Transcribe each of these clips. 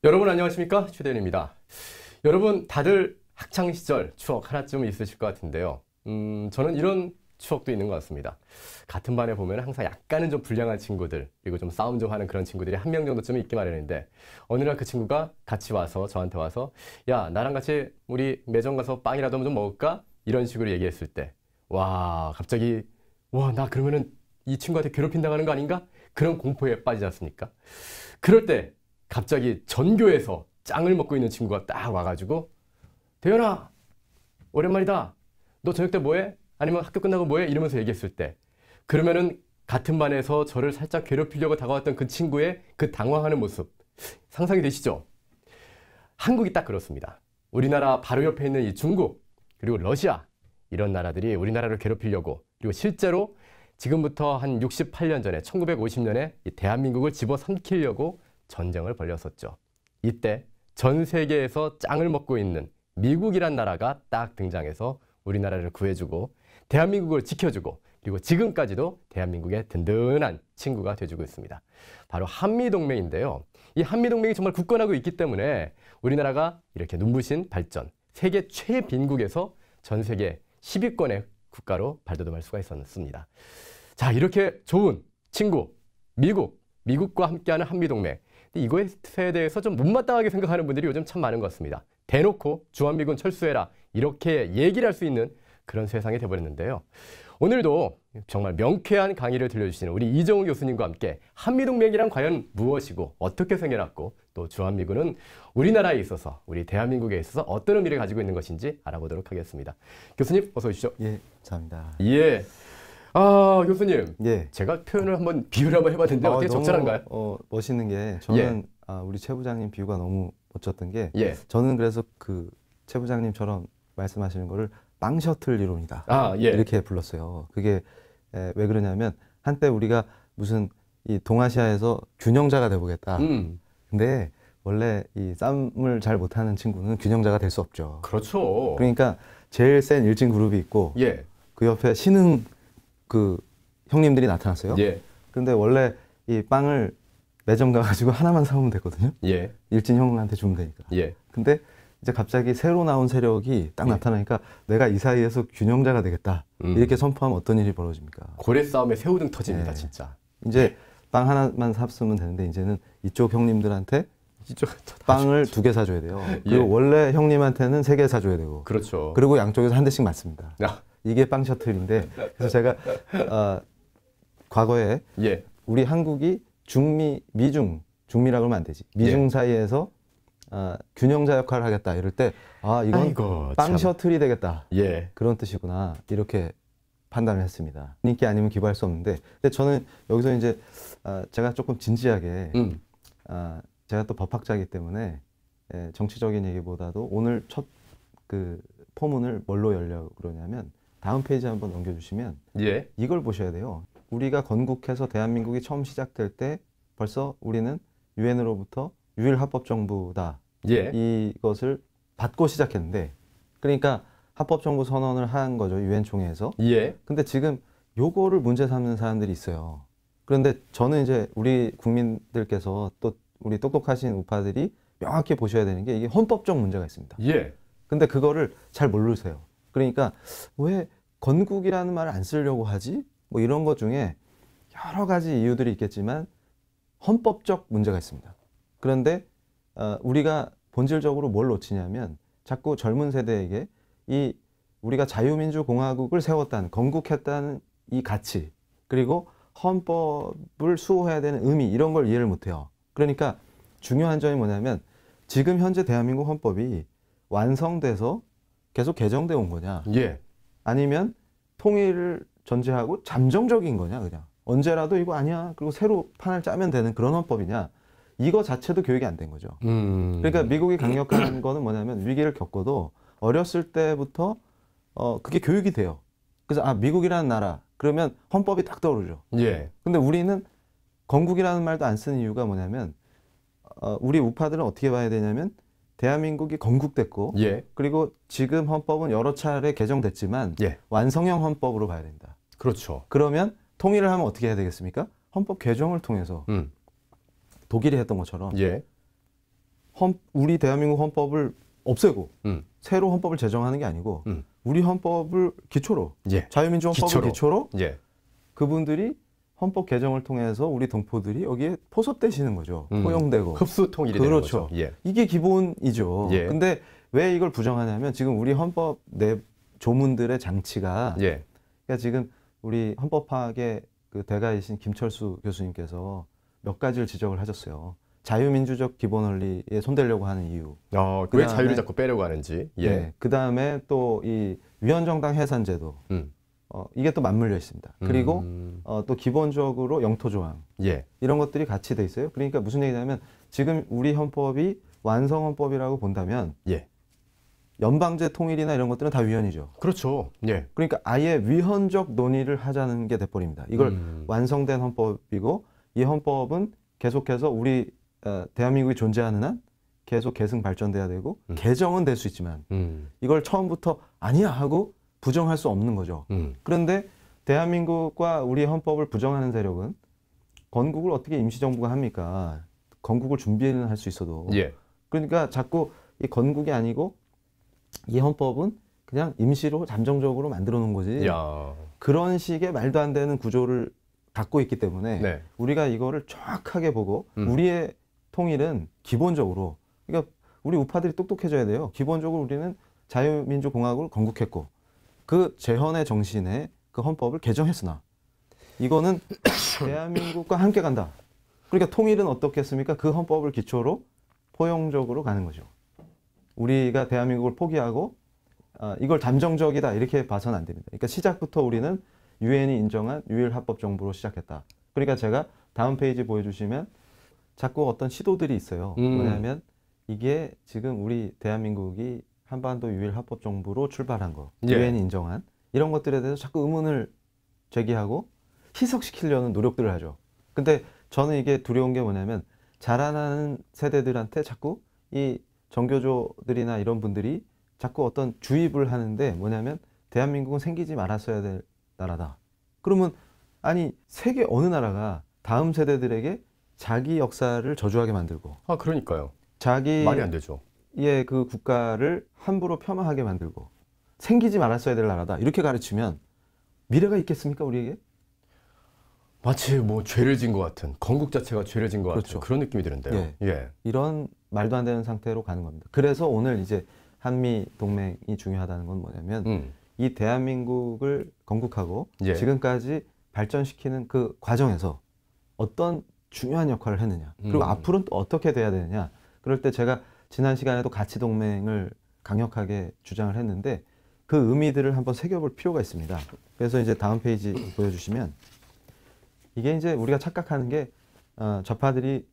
여러분 안녕하십니까? 최대현입니다. 여러분 다들 학창시절 추억 하나쯤 있으실 것 같은데요. 저는 이런 추억도 있는 것 같습니다. 같은 반에 보면 항상 약간은 좀 불량한 친구들, 그리고 좀 싸움 좀 하는 그런 친구들이 한 명 정도쯤 있기 마련인데, 어느 날 그 친구가 같이 와서 저한테 와서 야, 나랑 같이 우리 매점 가서 빵이라도 좀 먹을까? 이런 식으로 얘기했을 때, 와, 갑자기 나 그러면은 이 친구한테 괴롭힌다는 거 아닌가? 그런 공포에 빠지지 않습니까? 그럴 때 갑자기 전교에서 짱을 먹고 있는 친구가 딱 와가지고 대현아, 오랜만이다. 너 저녁 때 뭐해? 아니면 학교 끝나고 뭐해? 이러면서 얘기했을 때, 그러면은 같은 반에서 저를 살짝 괴롭히려고 다가왔던 그 친구의 그 당황하는 모습 상상이 되시죠? 한국이 딱 그렇습니다. 우리나라 바로 옆에 있는 이 중국, 그리고 러시아, 이런 나라들이 우리나라를 괴롭히려고, 그리고 실제로 지금부터 한 68년 전에 1950년에 이 대한민국을 집어삼키려고 전쟁을 벌였었죠. 이때 전 세계에서 짱을 먹고 있는 미국이란 나라가 딱 등장해서 우리나라를 구해주고 대한민국을 지켜주고, 그리고 지금까지도 대한민국의 든든한 친구가 돼주고 있습니다. 바로 한미동맹인데요. 이 한미동맹이 정말 굳건하고 있기 때문에 우리나라가 이렇게 눈부신 발전, 세계 최빈국에서 전 세계 10위권의 국가로 발돋움할 수가 있었습니다. 자, 이렇게 좋은 친구, 미국과 함께하는 한미동맹. 이거에 대해서 좀 못마땅하게 생각하는 분들이 요즘 참 많은 것 같습니다. 대놓고 주한미군 철수해라, 이렇게 얘기를 할 수 있는 그런 세상이 돼버렸는데요. 오늘도 정말 명쾌한 강의를 들려주시는 우리 이정우 교수님과 함께 한미동맹이란 과연 무엇이고 어떻게 생겨났고, 또 주한미군은 우리나라에 있어서, 우리 대한민국에 있어서 어떤 의미를 가지고 있는 것인지 알아보도록 하겠습니다. 교수님 어서 오시죠. 예, 감사합니다. 예. 교수님. 예. 제가 표현을 한번 비유를 한번 해봤는데 어떻게 적절한가요? 멋있는 게 저는 우리 최 부장님 비유가 너무 멋졌던 게 저는 그래서 그 최 부장님처럼 말씀하시는 거를 빵 셔틀 이론이다. 이렇게 불렀어요. 그게 왜 그러냐면 한때 우리가 무슨 이 동아시아에서 균형자가 돼보겠다. 근데 원래 이 싸움을 잘 못하는 친구는 균형자가 될 수 없죠. 그렇죠. 그러니까 제일 센 일진 그룹이 있고 그 옆에 신흥 그 형님들이 나타났어요. 그런데 원래 이 빵을 매점 가가지고 하나만 사오면 되거든요. 일진 형한테 주면 되니까. 근데 이제 갑자기 새로 나온 세력이 딱 나타나니까 내가 이 사이에서 균형자가 되겠다. 이렇게 선포하면 어떤 일이 벌어집니까? 고래 싸움에 새우등 터집니다, 진짜. 이제 빵 하나만 샀으면 되는데 이제는 이쪽 형님들한테 빵을 2개 사줘야 돼요. 그리고 원래 형님한테는 3개 사줘야 되고. 그렇죠. 그리고 양쪽에서 한 대씩 맞습니다. 이게 빵 셔틀인데, 그래서 제가 과거에 우리 한국이 중미라고 하면 안 되지. 미중 사이에서 균형자 역할을 하겠다 이럴 때 이건 빵 셔틀이 되겠다. 그런 뜻이구나. 이렇게 판단을 했습니다. 인기 아니면 기부할 수 없는데, 근데 저는 여기서 이제 제가 조금 진지하게 제가 또 법학자이기 때문에 정치적인 얘기보다도 오늘 첫 그 포문을 뭘로 열려고 그러냐면, 다음 페이지 한번 넘겨주시면 이걸 보셔야 돼요. 우리가 건국해서 대한민국이 처음 시작될 때 벌써 우리는 유엔으로부터 유일합법정부다. 이것을 받고 시작했는데, 그러니까 합법정부 선언을 한 거죠. 유엔 총회에서. 근데 지금 요거를 문제 삼는 사람들이 있어요. 그런데 저는 이제 우리 국민들께서 또 우리 똑똑하신 우파들이 명확히 보셔야 되는 게, 이게 헌법적 문제가 있습니다. 근데 그거를 잘 모르세요. 그러니까 왜 건국이라는 말을 안 쓰려고 하지? 뭐 이런 것 중에 여러 가지 이유들이 있겠지만 헌법적 문제가 있습니다. 그런데 우리가 본질적으로 뭘 놓치냐면, 자꾸 젊은 세대에게 이 우리가 자유민주공화국을 세웠다는, 건국했다는 이 가치, 그리고 헌법을 수호해야 되는 의미, 이런 걸 이해를 못해요. 그러니까 중요한 점이 뭐냐면, 지금 현재 대한민국 헌법이 완성돼서 계속 개정되어 온 거냐, 아니면 통일을 전제하고 잠정적인 거냐, 그냥 언제라도 이거 아니야 그리고 새로 판을 짜면 되는 그런 헌법이냐, 이거 자체도 교육이 안 된 거죠. 그러니까 미국이 강력한 거는 뭐냐면, 위기를 겪어도 어렸을 때부터 그게 교육이 돼요. 그래서 미국이라는 나라 그러면 헌법이 딱 떠오르죠. 근데 우리는 건국이라는 말도 안 쓰는 이유가 뭐냐면, 우리 우파들은 어떻게 봐야 되냐면, 대한민국이 건국됐고 그리고 지금 헌법은 여러 차례 개정됐지만 완성형 헌법으로 봐야 된다. 그렇죠. 그러면 통일을 하면 어떻게 해야 되겠습니까? 헌법 개정을 통해서 독일이 했던 것처럼 우리 대한민국 헌법을 없애고 새로 헌법을 제정하는 게 아니고 우리 헌법을 기초로 예. 자유민주헌법을 기초로 예. 그분들이 헌법 개정을 통해서 우리 동포들이 여기에 포섭되시는 거죠. 포용되고. 흡수 통일이 되는 그렇죠. 거죠. 예. 이게 기본이죠. 예. 근데 왜 이걸 부정하냐면 지금 우리 헌법 내 조문들의 장치가 예. 그러니까 지금 우리 헌법학의 그 대가이신 김철수 교수님께서 몇 가지를 지적을 하셨어요. 자유민주적 기본 원리에 손대려고 하는 이유. 왜 자유를 자꾸 빼려고 하는지. 예. 네, 그 다음에 또 이 위헌정당 해산제도. 이게 또 맞물려 있습니다. 그리고 또 기본적으로 영토조항. 예. 이런 것들이 같이 돼 있어요. 그러니까 무슨 얘기냐면 지금 우리 헌법이 완성헌법이라고 본다면 예. 연방제 통일이나 이런 것들은 다 위헌이죠. 그렇죠. 예. 그러니까 아예 위헌적 논의를 하자는 게 돼버립니다. 이걸 완성된 헌법이고 이 헌법은 계속해서 우리 대한민국이 존재하는 한 계속 계승 발전돼야 되고 개정은 될 수 있지만 이걸 처음부터 아니야 하고 부정할 수 없는 거죠. 그런데 대한민국과 우리 헌법을 부정하는 세력은 건국을 어떻게 임시정부가 합니까? 건국을 준비는 할 수 있어도. 예. 그러니까 자꾸 이 건국이 아니고 이 헌법은 그냥 임시로 잠정적으로 만들어 놓은 거지. 야. 그런 식의 말도 안 되는 구조를 갖고 있기 때문에 네. 우리가 이거를 정확하게 보고 우리의 통일은 기본적으로 그러니까 우리 우파들이 똑똑해져야 돼요. 기본적으로 우리는 자유민주공화국을 건국했고 그 재헌의 정신에 그 헌법을 개정했으나 이거는 대한민국과 함께 간다. 그러니까 통일은 어떻겠습니까? 그 헌법을 기초로 포용적으로 가는 거죠. 우리가 대한민국을 포기하고 이걸 잠정적이다 이렇게 봐서는 안 됩니다. 그러니까 시작부터 우리는 유엔이 인정한 유일합법 정부로 시작했다. 그러니까 제가 다음 페이지 보여주시면 자꾸 어떤 시도들이 있어요. 뭐냐면 이게 지금 우리 대한민국이 한반도 유일합법 정부로 출발한 거, 예. 유엔이 인정한 이런 것들에 대해서 자꾸 의문을 제기하고 희석시키려는 노력들을 하죠. 근데 저는 이게 두려운 게 뭐냐면 자라나는 세대들한테 자꾸 이 정교조들이나 이런 분들이 자꾸 어떤 주입을 하는데 뭐냐면 대한민국은 생기지 말았어야 될 나라다. 그러면 아니 세계 어느 나라가 다음 세대들에게 자기 역사를 저주하게 만들고 그러니까요. 자기 말이 안 되죠. 예, 그 국가를 함부로 폄하하게 만들고 생기지 말았어야 될 나라다. 이렇게 가르치면 미래가 있겠습니까, 우리에게? 마치 뭐 죄를 진 것 같은 건국 자체가 죄를 진 것 그렇죠. 같은 그런 느낌이 드는데요. 예. 예. 이런 말도 안 되는 상태로 가는 겁니다. 그래서 오늘 이제 한미 동맹이 중요하다는 건 뭐냐면 이 대한민국을 건국하고 예. 지금까지 발전시키는 그 과정에서 어떤 중요한 역할을 했느냐. 그리고 앞으로는 또 어떻게 돼야 되느냐. 그럴 때 제가 지난 시간에도 가치 동맹을 강력하게 주장을 했는데 그 의미들을 한번 새겨볼 필요가 있습니다. 그래서 이제 다음 페이지 보여주시면 이게 이제 우리가 착각하는 게 좌파들이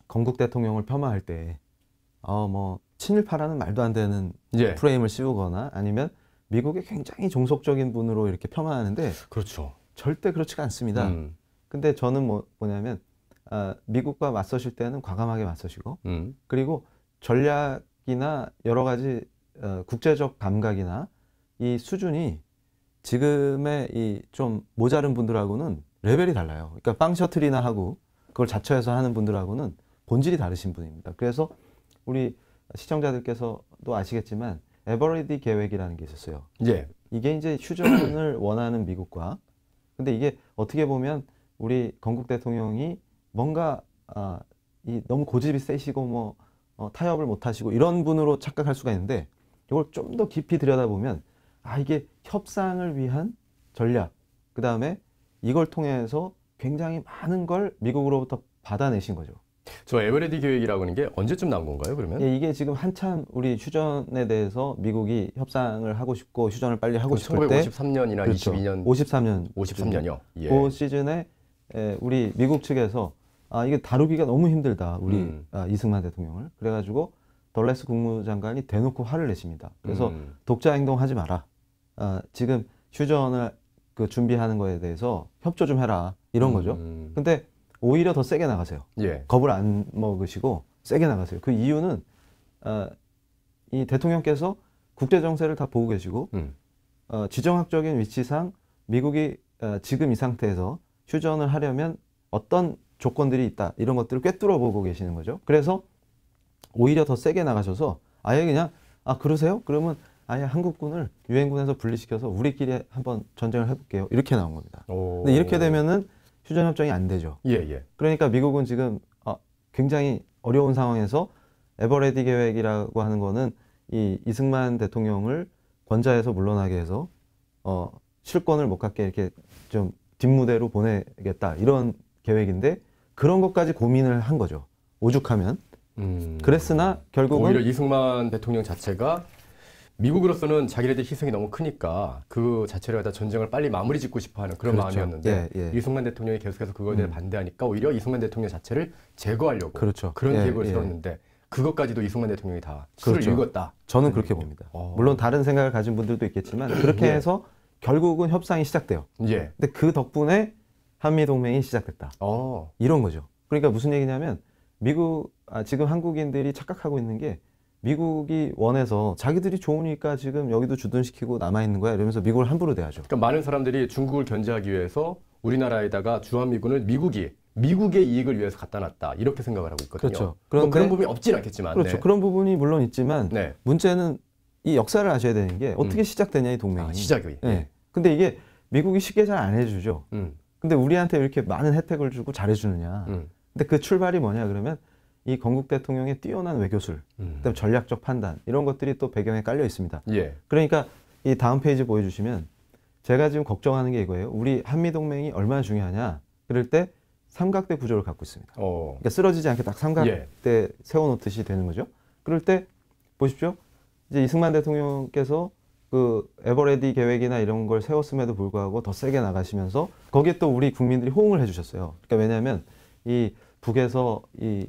건국 대통령을 폄하할 때 뭐 친일파라는 말도 안 되는 예. 프레임을 씌우거나 아니면 미국의 굉장히 종속적인 분으로 이렇게 폄하하는데 그렇죠. 절대 그렇지가 않습니다. 근데 저는 뭐냐면 미국과 맞서실 때는 과감하게 맞서시고 그리고 전략이나 여러 가지 국제적 감각이나 이 수준이 지금의 이 좀 모자른 분들하고는 레벨이 달라요. 그러니까 빵 셔틀이나 하고 그걸 자처해서 하는 분들하고는 본질이 다르신 분입니다. 그래서 우리 시청자들께서도 아시겠지만 에버리디 계획이라는 게 있었어요. 예. 이게 이제 휴전을 원하는 미국과 근데 이게 어떻게 보면 우리 건국 대통령이 뭔가 너무 고집이 세시고 뭐 타협을 못 하시고 이런 분으로 착각할 수가 있는데 이걸 좀 더 깊이 들여다보면 이게 협상을 위한 전략 그 다음에 이걸 통해서 굉장히 많은 걸 미국으로부터 받아내신 거죠. 저 에버레디 계획이라고 하는 게 언제쯤 나온 건가요, 그러면? 예, 이게 지금 한참 우리 휴전에 대해서 미국이 협상을 하고 싶고 휴전을 빨리 하고 싶을 때 1953년이나 그렇죠. 22년 53년이요. 예. 그 시즌에 우리 미국 측에서 이게 다루기가 너무 힘들다. 우리 이승만 대통령을. 그래가지고 덜레스 국무장관이 대놓고 화를 내십니다. 그래서 독자 행동하지 마라. 지금 휴전을 준비하는 거에 대해서 협조 좀 해라. 이런 거죠. 근데 오히려 더 세게 나가세요. 예. 겁을 안 먹으시고 세게 나가세요. 그 이유는 이 대통령께서 국제 정세를 다 보고 계시고 지정학적인 위치상 미국이 지금 이 상태에서 휴전을 하려면 어떤 조건들이 있다 이런 것들을 꿰뚫어 보고 계시는 거죠. 그래서 오히려 더 세게 나가셔서 아예 그냥 그러세요? 그러면 아예 한국군을 유엔군에서 분리시켜서 우리끼리 한번 전쟁을 해볼게요. 이렇게 나온 겁니다. 근데 이렇게 되면은 휴전협정이 안 되죠. 그러니까 미국은 지금 굉장히 어려운 상황에서 에버레디 계획이라고 하는 거는 이 이승만 대통령을 권좌에서 물러나게 해서 실권을 못 갖게 이렇게 좀 뒷무대로 보내겠다 이런 계획인데 그런 것까지 고민을 한 거죠. 오죽하면. 그랬으나 결국은 오히려 이승만 대통령 자체가 미국으로서는 자기네들 희생이 너무 크니까 그 자체를 갖다 전쟁을 빨리 마무리 짓고 싶어하는 그런 그렇죠. 마음이었는데 이승만 대통령이 계속해서 그거에 대해 반대하니까 오히려 이승만 대통령 자체를 제거하려고 그런 계획을 세웠는데 그것까지도 이승만 대통령이 다 수를 읽었다. 저는 그렇게 봅니다. 물론 다른 생각을 가진 분들도 있겠지만 그렇게 해서 결국은 협상이 시작돼요. 근데 그 덕분에 한미동맹이 시작됐다. 이런 거죠. 그러니까 무슨 얘기냐면 지금 한국인들이 착각하고 있는 게 미국이 원해서 자기들이 좋으니까 지금 여기도 주둔시키고 남아있는 거야 이러면서 미국을 함부로 대하죠. 그러니까 많은 사람들이 중국을 견제하기 위해서 우리나라에다가 주한미군을 미국의 이익을 위해서 갖다 놨다 이렇게 생각을 하고 있거든요. 그렇죠. 그런데 그런 부분이 없진 않겠지만. 그렇죠. 그런 부분이 물론 있지만 문제는 이 역사를 아셔야 되는 게 어떻게 시작되냐 이 동맹이. 시작이. 근데 이게 미국이 쉽게 잘 안 해주죠. 근데 우리한테 이렇게 많은 혜택을 주고 잘해주느냐. 근데 그 출발이 뭐냐 그러면 이 건국 대통령의 뛰어난 외교술, 그다음에 전략적 판단 이런 것들이 또 배경에 깔려 있습니다. 그러니까 이 다음 페이지 보여주시면 제가 지금 걱정하는 게 이거예요. 우리 한미동맹이 얼마나 중요하냐. 그럴 때 삼각대 구조를 갖고 있습니다. 그러니까 쓰러지지 않게 딱 삼각대 세워놓듯이 되는 거죠. 그럴 때 보십시오. 이제 이승만 대통령께서 그 에버레디 계획이나 이런 걸 세웠음에도 불구하고 더 세게 나가시면서 거기에 또 우리 국민들이 호응을 해주셨어요. 그러니까 왜냐하면 이 북에서 이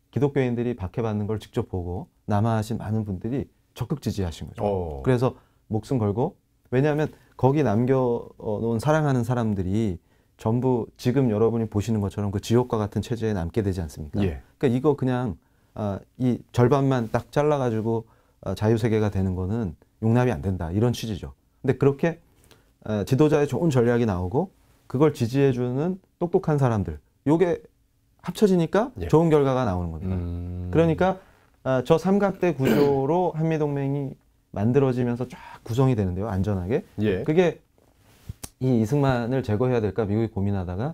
기독교인들이 박해받는 걸 직접 보고 남하하신 많은 분들이 적극 지지하신 거죠. 그래서 목숨 걸고 왜냐하면 거기 남겨놓은 사랑하는 사람들이 전부 지금 여러분이 보시는 것처럼 그 지옥과 같은 체제에 남게 되지 않습니까? 그러니까 이거 그냥 이 절반만 딱 잘라가지고 자유세계가 되는 거는 용납이 안 된다 이런 취지죠. 근데 그렇게 지도자의 좋은 전략이 나오고 그걸 지지해주는 똑똑한 사람들 요게 합쳐지니까 좋은 결과가 나오는 겁니다. 그러니까 저 삼각대 구조로 한미동맹이 만들어지면서 쫙 구성이 되는데요. 안전하게. 그게 이 이승만을 제거해야 될까 미국이 고민하다가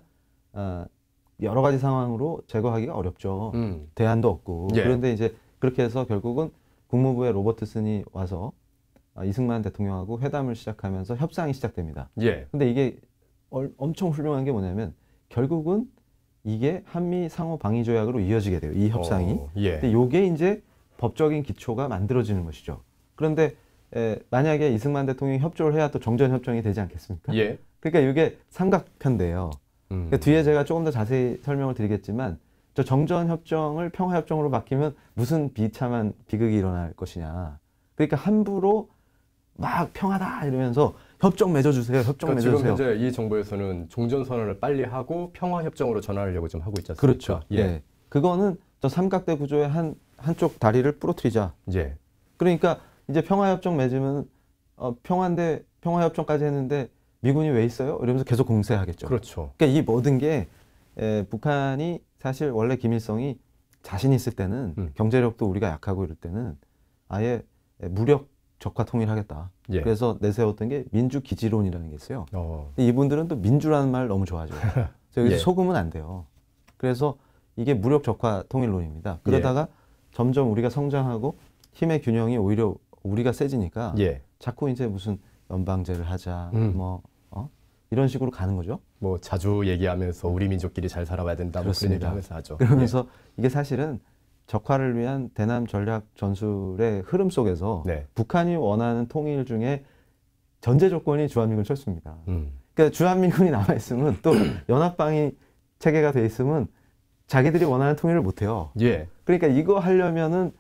여러 가지 상황으로 제거하기가 어렵죠. 대안도 없고. 그런데 이제 그렇게 해서 결국은 국무부의 로버트슨이 와서 이승만 대통령하고 회담을 시작하면서 협상이 시작됩니다. 근데 이게 엄청 훌륭한 게 뭐냐면 결국은 이게 한미 상호 방위 조약으로 이어지게 돼요. 이 협상이. 근데 이게 이제 법적인 기초가 만들어지는 것이죠. 그런데 만약에 이승만 대통령이 협조를 해야 또 정전협정이 되지 않겠습니까? 그러니까 이게 삼각편대예요. 그러니까 뒤에 제가 조금 더 자세히 설명을 드리겠지만 저 정전협정을 평화협정으로 바뀌면 무슨 비참한 비극이 일어날 것이냐. 그러니까 함부로 막 평화다 이러면서 협정 맺어주세요. 협정 맺어주세요. 지금 현재 이 정부에서는 종전선언을 빨리 하고 평화협정으로 전환하려고 좀 하고 있지 않습니까? 그렇죠. 그거는 저 삼각대 구조의 한쪽 다리를 부러뜨리자. 그러니까 이제 평화협정 맺으면 평화인데 평화협정까지 했는데 미군이 왜 있어요? 이러면서 계속 공세하겠죠. 그러니까 이 모든 게 북한이 사실 원래 김일성이 자신 있을 때는 경제력도 우리가 약하고 이럴 때는 아예 무력 적화 통일하겠다. 그래서 내세웠던 게 민주기지론이라는 게 있어요. 근데 이분들은 또 민주라는 말을 너무 좋아하죠. 여기서 속으면 안 돼요. 그래서 이게 무력 적화 통일론입니다. 그러다가 점점 우리가 성장하고 힘의 균형이 오히려 우리가 세지니까 자꾸 이제 무슨 연방제를 하자 뭐 이런 식으로 가는 거죠. 뭐 자주 얘기하면서 우리 민족끼리 잘 살아봐야 된다. 뭐 그런 얘기하면서 하죠. 그러면서 이게 사실은 적화를 위한 대남 전략 전술의 흐름 속에서 북한이 원하는 통일 중에 전제 조건이 주한미군 철수입니다. 그러니까 주한미군이 남아있으면 또 연합방위 체계가 돼 있으면 자기들이 원하는 통일을 못해요. 그러니까 이거 하려면은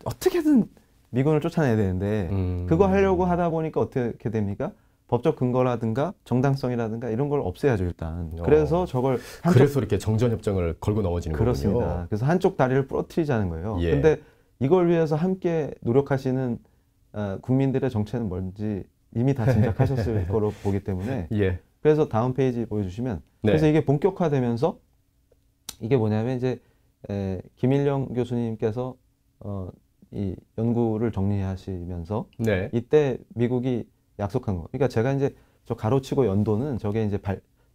어떻게든 미군을 쫓아내야 되는데 그거 하려고 하다 보니까 어떻게 됩니까? 법적 근거라든가 정당성이라든가 이런 걸 없애야죠 일단. 그래서 저걸 그래서 이렇게 정전협정을 걸고 넘어지는 거군요. 그렇습니다. 그래서 한쪽 다리를 부러뜨리자는 거예요. 근데 이걸 위해서 함께 노력하시는 국민들의 정체는 뭔지 이미 다 짐작하셨을 거로 보기 때문에 그래서 다음 페이지 보여주시면 그래서 이게 본격화되면서 이게 뭐냐면 이제 김일영 교수님께서 이 연구를 정리하시면서 네. 이때 미국이 약속한 거. 그러니까 제가 이제 저 가로치고 연도는 저게 이제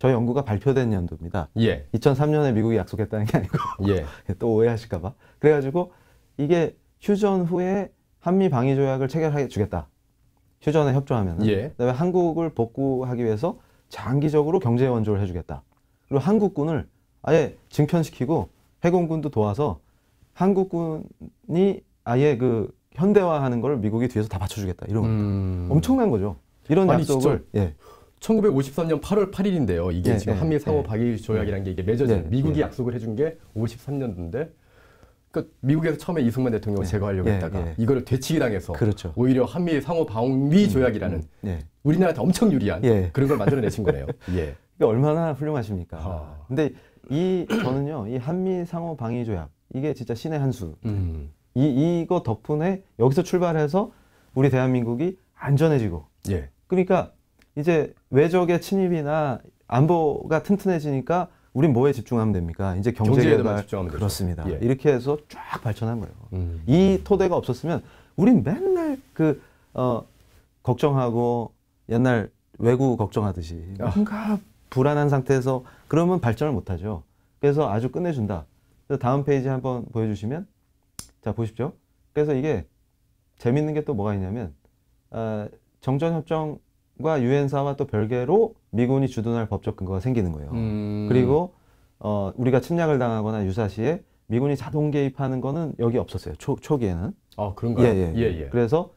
저 연구가 발표된 연도입니다. 예. 2003년에 미국이 약속했다는 게 아니고 예. 또 오해하실까봐. 그래가지고 이게 휴전 후에 한미 방위 조약을 체결해 주겠다. 휴전에 협조하면. 예. 그다음에 한국을 복구하기 위해서 장기적으로 경제 원조를 해주겠다. 그리고 한국군을 아예 증편시키고 해공군도 도와서 한국군이 아예 그 현대화하는 걸 미국이 뒤에서 다 받쳐주겠다. 이런 겁니다. 엄청난 거죠. 이런 약속을. 예. 1953년 8월 8일인데요. 이게 예, 지금 예, 한미 상호 예. 방위 조약이라는 게 이게 맺어진 예, 미국이 예. 약속을 해준 게 53년도인데 그러니까 미국에서 처음에 이승만 대통령을 예, 제거하려고 예, 했다가 예. 이거를 되치기 당해서 그렇죠. 오히려 한미 상호 방위 조약이라는 예. 우리나라한테 엄청 유리한 예. 그런 걸 만들어내신 거네요. 예. 그러니까 얼마나 훌륭하십니까. 아. 근데 저는요, 이 한미 상호 방위 조약 이게 진짜 신의 한 수. 이거 덕분에 여기서 출발해서 우리 대한민국이 안전해지고. 예. 그러니까 이제 외적의 침입이나 안보가 튼튼해지니까 우린 뭐에 집중하면 됩니까? 이제 경제에만 경제개발. 집중하면 되죠. 그렇습니다. 예. 이렇게 해서 쫙 발전한 거예요. 이 토대가 없었으면 우린 맨날 걱정하고 옛날 외구 걱정하듯이 뭔가 불안한 상태에서 그러면 발전을 못하죠. 그래서 아주 끝내준다. 그래서 다음 페이지 한번 보여주시면 자 보십시오. 그래서 이게 재밌는 게 또 뭐가 있냐면 정전협정과 유엔사와 또 별개로 미군이 주둔할 법적 근거가 생기는 거예요. 그리고 우리가 침략을 당하거나 유사시에 미군이 자동 개입하는 거는 여기 없었어요. 초기에는. 아 그런가요? 예. 그래서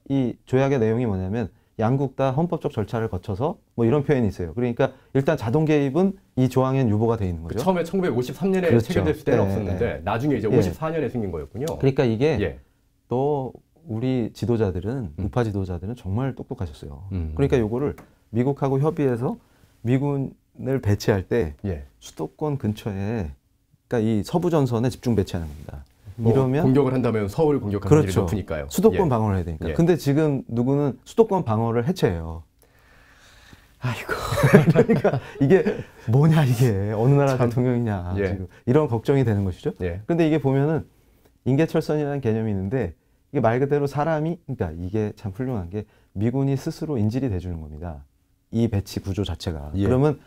이 조약의 내용이 뭐냐면 양국 다 헌법적 절차를 거쳐서 뭐 이런 표현이 있어요. 그러니까 일단 자동 개입은 이 조항엔 유보가 돼 있는 거죠. 처음에 1953년에 그렇죠. 체결됐을 때는 예, 없었는데 예. 나중에 이제 예. 54년에 생긴 거였군요. 그러니까 이게 예. 또 우리 지도자들은 우파 지도자들은 정말 똑똑하셨어요. 그러니까 요거를 미국하고 협의해서 미군을 배치할 때 예. 수도권 근처에 그러니까 이 서부 전선에 집중 배치하는 겁니다. 뭐 이러면 공격을 한다면 서울 공격하는 그렇죠. 일이 높으니까요. 수도권 예. 방어를 해야 되니까. 예. 근데 지금 누구는 수도권 방어를 해체해요. 아이고. 그러니까 이게 뭐냐 이게 어느 나라 대통령이냐 예. 지금 이런 걱정이 되는 것이죠. 예. 근데 이게 보면은 인계철선이라는 개념이 있는데 이게 말 그대로 사람이 그러니까 이게 참 훌륭한 게 미군이 스스로 인질이 돼주는 겁니다. 이 배치 구조 자체가. 예. 그러면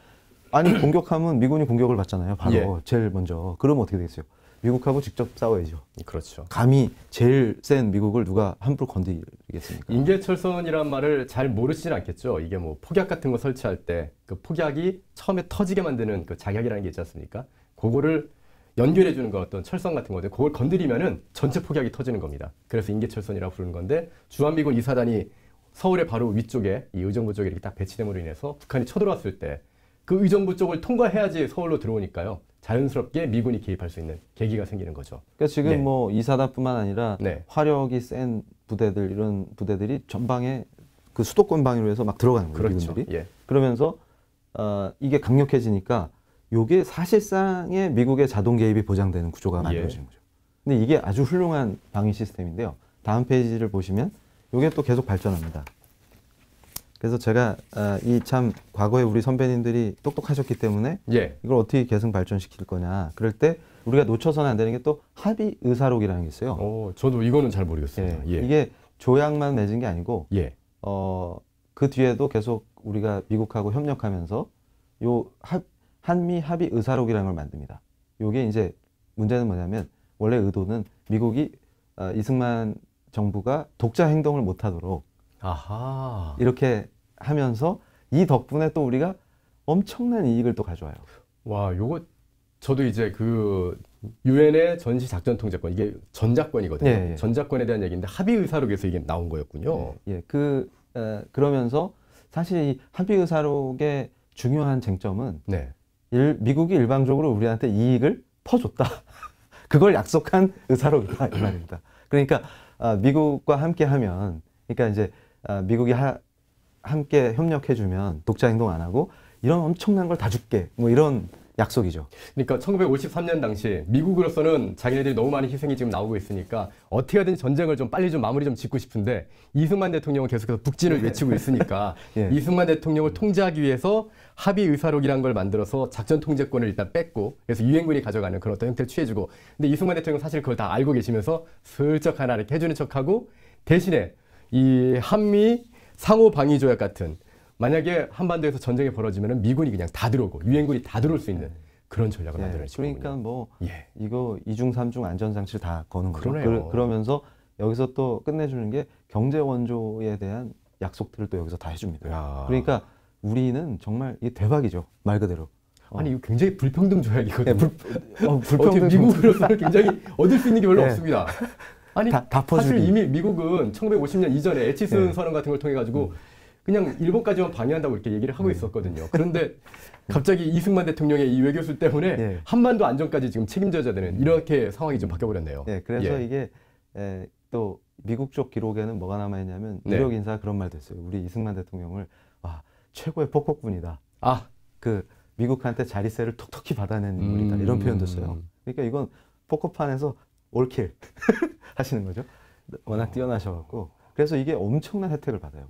아니 공격하면 미군이 공격을 받잖아요. 바로 예. 제일 먼저. 그러면 어떻게 되겠어요? 미국하고 직접 싸워야죠. 그렇죠. 감히 제일 센 미국을 누가 함부로 건드리겠습니까? 인계철선이란 말을 잘 모르시진 않겠죠. 이게 뭐 폭약 같은 거 설치할 때 그 폭약이 처음에 터지게 만드는 그 작약이라는 게 있지 않습니까? 그거를 연결해 주는 거 어떤 철선 같은 건데 그걸 건드리면은 전체 폭약이 터지는 겁니다. 그래서 인계철선이라고 부르는 건데 주한미군 이사단이 서울의 바로 위쪽에 이 의정부 쪽에 이렇게 딱 배치됨으로 인해서 북한이 쳐들어왔을 때 그 의정부 쪽을 통과해야지 서울로 들어오니까요. 자연스럽게 미군이 개입할 수 있는 계기가 생기는 거죠. 그러니까 지금 네. 뭐 이사단뿐만 아니라 네. 화력이 센 부대들 이런 부대들이 전방에 그 수도권 방위로 해서 막 들어가는 거예요. 그렇죠. 미군들이. 예. 그러면서 이게 강력해지니까 요게 사실상의 미국의 자동 개입이 보장되는 구조가 만들어지는 거죠. 근데 이게 아주 훌륭한 방위 시스템인데요. 다음 페이지를 보시면 요게 또 계속 발전합니다. 그래서 제가 이 참 과거에 우리 선배님들이 똑똑하셨기 때문에 예. 이걸 어떻게 계속 발전시킬 거냐. 그럴 때 우리가 놓쳐서는 안 되는 게 또 합의 의사록이라는 게 있어요. 저도 이거는 잘 모르겠습니다. 예. 이게 조약만 맺은 게 아니고 예. 그 뒤에도 계속 우리가 미국하고 협력하면서 요 한미 합의 의사록이라는 걸 만듭니다. 요게 이제 문제는 뭐냐면 원래 의도는 미국이 이승만 정부가 독자 행동을 못 하도록 아하. 이렇게 하면서 이 덕분에 또 우리가 엄청난 이익을 또 가져와요. 와, 요거 저도 이제 그 유엔의 전시 작전 통제권 이게 전작권이거든요. 예, 예. 전작권에 대한 얘기인데 합의 의사록에서 이게 나온 거였군요. 예, 그러면서 사실 이 합의 의사록의 중요한 쟁점은 네. 미국이 일방적으로 우리한테 이익을 퍼줬다. 그걸 약속한 의사록이다 이 말입니다. 그러니까 미국과 함께하면, 그러니까 이제 미국이 함께 협력해주면 독자 행동 안 하고 이런 엄청난 걸 다 줄게. 뭐 이런 약속이죠. 그러니까 1953년 당시 미국으로서는 자기네들이 너무 많은 희생이 지금 나오고 있으니까 어떻게 하든 전쟁을 좀 빨리 좀 마무리 좀 짓고 싶은데 이승만 대통령은 계속해서 북진을 외치고 있으니까 예. 이승만 대통령을 통제하기 위해서 합의 의사록이라는 걸 만들어서 작전 통제권을 일단 뺐고 그래서 유엔군이 가져가는 그런 어떤 형태를 취해주고 근데 이승만 대통령은 사실 그걸 다 알고 계시면서 슬쩍 하나 이렇게 해주는 척하고 대신에 이 한미 상호 방위 조약 같은 만약에 한반도에서 전쟁이 벌어지면 미군이 그냥 다 들어오고 유엔군이 다 들어올 수 있는 그런 전략을 만들어내시고 그러니까 뭐 이거 2중 3중 안전장치를 다 거는 거죠. 그러면서 여기서 또 끝내주는 게 경제 원조에 대한 약속들을 또 여기서 다 해줍니다. 야. 그러니까 우리는 정말 이게 대박이죠. 말 그대로. 아니 이거 굉장히 불평등 조약이거든요. 불평등 미국으로서는 굉장히 얻을 수 있는 게 별로 없습니다. 아니 다 사실 이미 미국은 1950년 이전에 에치슨 선언 같은 걸 통해 가지고 그냥 일본까지만 방해한다고 이렇게 얘기를 하고 있었거든요. 그런데 갑자기 이승만 대통령의 이 외교술 때문에 한반도 안전까지 지금 책임져야 되는 이렇게 상황이 좀 바뀌어버렸네요. 그래서 이게 또 미국 쪽 기록에는 뭐가 남아있냐면 유력 인사가 그런 말도 했어요. 우리 이승만 대통령을 와, 최고의 폭폭군이다. 그 미국한테 자리세를 톡톡히 받아낸 인물이다. 이런 표현도 써요. 그러니까 이건 포커판에서 올킬 하시는 거죠. 워낙 뛰어나셔갖고. 그래서 이게 엄청난 혜택을 받아요.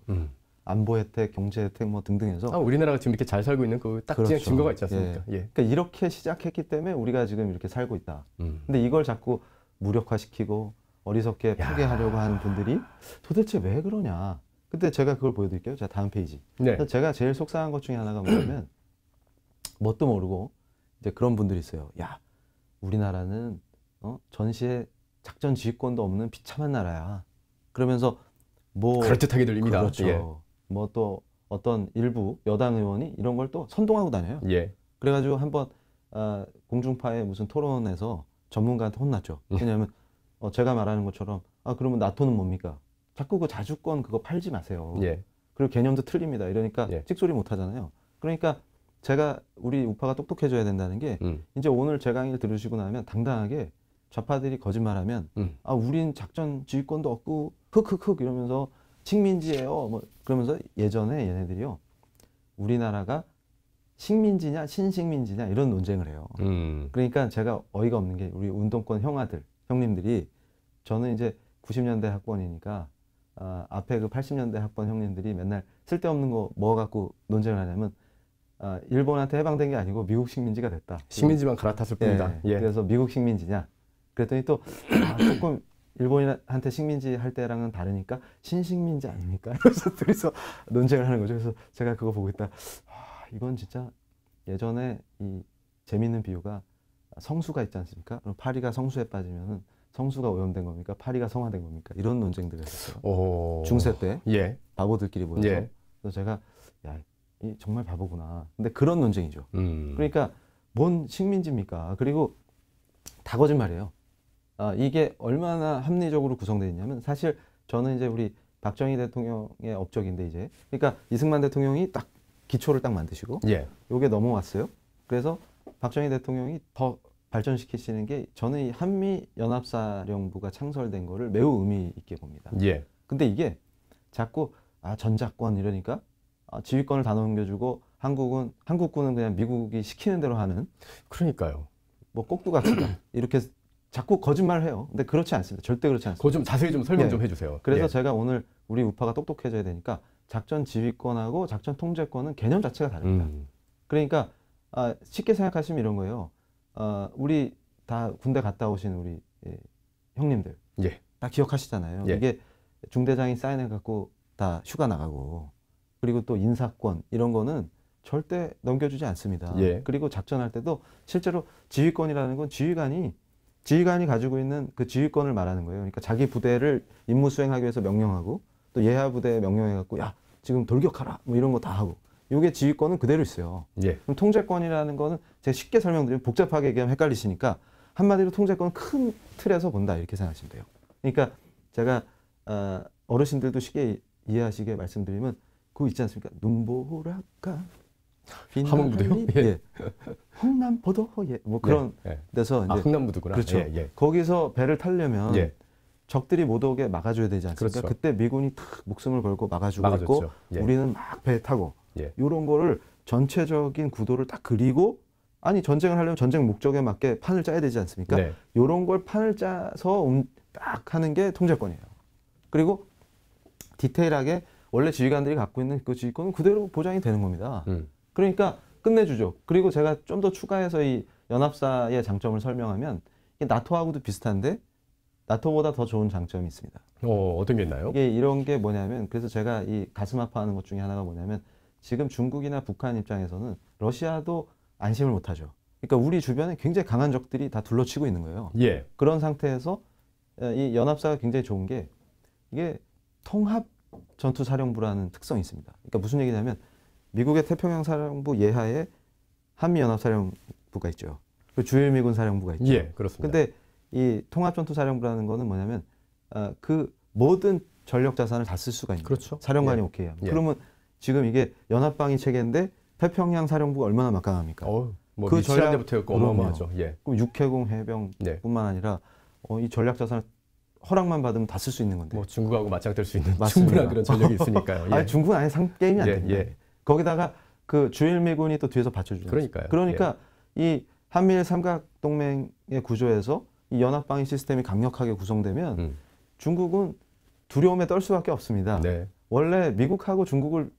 안보 혜택, 경제 혜택 뭐 등등 해서 우리나라가 지금 이렇게 잘 살고 있는 그 딱 증거가 있지 않습니까? 그러니까 이렇게 시작했기 때문에 우리가 지금 이렇게 살고 있다. 근데 이걸 자꾸 무력화시키고 어리석게 파괴하려고 하는 분들이 도대체 왜 그러냐. 그때 제가 그걸 보여드릴게요. 자, 다음 페이지. 제가 제일 속상한 것 중에 하나가 뭐냐면 뭣도 모르고 이제 그런 분들이 있어요. 야, 우리나라는 전시에 작전 지휘권도 없는 비참한 나라야. 그러면서 뭐 그럴듯하게 들립니다. 그렇죠. 뭐 또 어떤 일부 여당 의원이 이런 걸 또 선동하고 다녀요. 그래가지고 한번 공중파의 무슨 토론에서 전문가한테 혼났죠. 왜냐하면 제가 말하는 것처럼 그러면 나토는 뭡니까? 자꾸 그 자주권 그거 팔지 마세요. 그리고 개념도 틀립니다. 이러니까 찍소리 못 하잖아요. 그러니까 제가 우리 우파가 똑똑해져야 된다는 게 이제 오늘 제 강의를 들으시고 나면 당당하게 좌파들이 거짓말하면 우린 작전 지휘권도 없고 흑흑흑 이러면서 식민지예요. 뭐 그러면서 예전에 얘네들이요. 우리나라가 식민지냐 신식민지냐 이런 논쟁을 해요. 그러니까 제가 어이가 없는 게 우리 운동권 형님들이 저는 이제 90년대 학번이니까 앞에 그 80년대 학번 형님들이 맨날 쓸데없는 거 뭐 갖고 논쟁을 하냐면 일본한테 해방된 게 아니고 미국 식민지가 됐다. 식민지만 갈아탔을 뿐이다. 그래서 미국 식민지냐. 그랬더니 또 조금 일본한테 식민지 할 때랑은 다르니까 신식민지 아닙니까? 그래서 둘이서 논쟁을 하는 거죠. 그래서 제가 그거 보고 있다. 이건 진짜 예전에 이 재밌는 비유가 성수가 있지 않습니까? 그럼 파리가 성수에 빠지면은 성수가 오염된 겁니까? 파리가 성화된 겁니까? 이런 논쟁들을 했어요. 중세 때 바보들끼리 모여서. 그래서 제가 이 정말 바보구나. 근데 그런 논쟁이죠. 그러니까 뭔 식민지입니까? 그리고 다 거짓말이에요. 이게 얼마나 합리적으로 구성되어 있냐면 사실 저는 이제 우리 박정희 대통령의 업적인데 이제 그러니까 이승만 대통령이 딱 기초를 딱 만드시고 요게 넘어왔어요. 그래서 박정희 대통령이 더 발전시키시는 게 저는 이 한미연합사령부가 창설된 거를 매우 의미 있게 봅니다. 근데 이게 자꾸 전작권 이러니까 지휘권을 다 넘겨주고 한국군은 그냥 미국이 시키는 대로 하는 그러니까요. 뭐 꼭두각시다 이렇게 자꾸 거짓말을 해요. 근데 그렇지 않습니다. 절대 그렇지 않습니다. 그거 좀 자세히 좀 설명 좀 해주세요. 그래서 제가 오늘 우리 우파가 똑똑해져야 되니까 작전 지휘권하고 작전 통제권은 개념 자체가 다릅니다. 그러니까 쉽게 생각하시면 이런 거예요. 우리 다 군대 갔다 오신 우리 형님들 다 기억하시잖아요. 이게 중대장이 사인해갖고 다 휴가 나가고 그리고 또 인사권 이런 거는 절대 넘겨주지 않습니다. 그리고 작전할 때도 실제로 지휘권이라는 건 지휘관이 가지고 있는 그 지휘권을 말하는 거예요. 그러니까 자기 부대를 임무 수행하기 위해서 명령하고 또 예하 부대에 명령해갖고 야 지금 돌격하라 뭐 이런 거 다 하고 이게 지휘권은 그대로 있어요. 그럼 통제권이라는 거는 제가 쉽게 설명드리면 복잡하게 얘기하면 헷갈리시니까 한마디로 통제권은 큰 틀에서 본다 이렇게 생각하시면 돼요. 그러니까 제가 어르신들도 쉽게 이해하시게 말씀드리면 그거 있지 않습니까? 눈보라가 함흥부대요? 홍남보도에 뭐 그런 데서 이제 흥남부두구나. 그렇죠. 거기서 배를 타려면 적들이 못 오게 막아줘야 되지 않습니까? 그때 미군이 탁 목숨을 걸고 막아주고 있고 우리는 막 배에 타고 이런 거를 전체적인 구도를 딱 그리고 아니 전쟁을 하려면 전쟁 목적에 맞게 판을 짜야 되지 않습니까? 네. 이런 걸 판을 짜서 딱 하는 게 통제권이에요. 그리고 디테일하게 원래 지휘관들이 갖고 있는 그 지휘권은 그대로 보장이 되는 겁니다. 그러니까 끝내주죠. 그리고 제가 좀 더 추가해서 이 연합사의 장점을 설명하면 이게 나토하고도 비슷한데 나토보다 더 좋은 장점이 있습니다. 어떤 게 있나요? 이게 이런 게 뭐냐면 그래서 제가 이 가슴 아파하는 것 중에 하나가 뭐냐면 지금 중국이나 북한 입장에서는 러시아도 안심을 못하죠. 그러니까 우리 주변에 굉장히 강한 적들이 다 둘러치고 있는 거예요. 예. 그런 상태에서 이 연합사가 굉장히 좋은 게 이게 통합 전투사령부라는 특성이 있습니다. 그러니까 무슨 얘기냐면 미국의 태평양 사령부 예하에 한미 연합사령부가 있죠. 그리고 주일미군 사령부가 있죠. 예, 그렇습니다. 근데 이 통합 전투사령부라는 거는 뭐냐면 그 모든 전력 자산을 다 쓸 수가 있는 그렇죠. 사령관이 예. 오케이 하면. 예. 그러면 지금 이게 연합방위 체계인데 태평양 사령부가 얼마나 막강합니까? 뭐 그 전략 때부터였고 어마어마하죠. 예. 그럼 육해공 해병뿐만 아니라 이 전략 자산을 허락만 받으면 다 쓸 수 있는 건데. 뭐 중국하고 맞짱뜰 수 있는 맞습니다. 충분한 그런 전력이 있으니까요. 예. 아니 중국은 아예 게임이 안 예, 됩니다. 예. 거기다가 그 주일미군이 또 뒤에서 받쳐주죠. 그러니까요. 그러니까 이 한미일 삼각동맹의 구조에서 이 연합방위 시스템이 강력하게 구성되면 중국은 두려움에 떨 수밖에 없습니다. 네. 원래 미국하고 중국을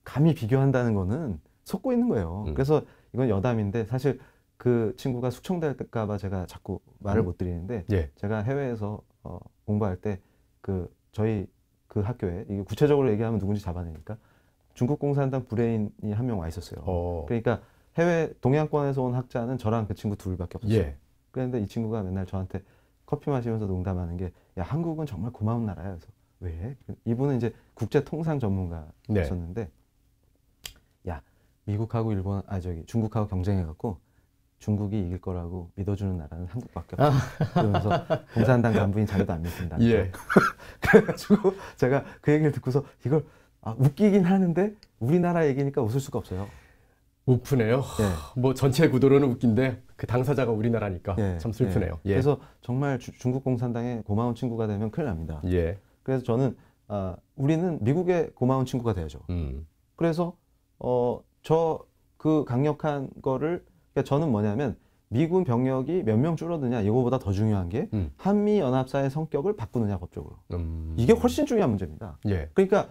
감히 비교한다는 거는 속고 있는 거예요. 그래서 이건 여담인데 사실 그 친구가 숙청될까 봐 제가 자꾸 말을 못 드리는데 예. 제가 해외에서 공부할 때 그 저희 그 학교에 이게 구체적으로 얘기하면 누군지 잡아내니까 중국 공산당 브레인이 한 명 와 있었어요. 그러니까 해외 동양권에서 온 학자는 저랑 그 친구 둘밖에 없었어요. 예. 그런데 이 친구가 맨날 저한테 커피 마시면서 농담하는 게 야 한국은 정말 고마운 나라야. 그래서 왜? 이분은 이제 국제 통상 전문가였었는데 야 미국하고 중국하고 경쟁해갖고 중국이 이길 거라고 믿어주는 나라는 한국밖에 없어. 그러면서 공산당 간부인 자료도 안 믿습니다. 예. 그래가지고 제가 그 얘기를 듣고서 이걸 웃기긴 하는데 우리나라 얘기니까 웃을 수가 없어요. 웃프네요. 예. 뭐 전체 구도로는 웃긴데 그 당사자가 우리나라니까 예. 참 슬프네요. 예. 그래서 정말 중국 공산당의 고마운 친구가 되면 큰일 납니다. 예. 그래서 저는 우리는 미국의 고마운 친구가 돼야죠. 그래서 저 그 강력한 거를 그러니까 저는 뭐냐면 미군 병력이 몇 명 줄어드냐 이거보다 더 중요한 게 한미 연합사의 성격을 바꾸느냐 법적으로. 이게 훨씬 중요한 문제입니다. 예. 그러니까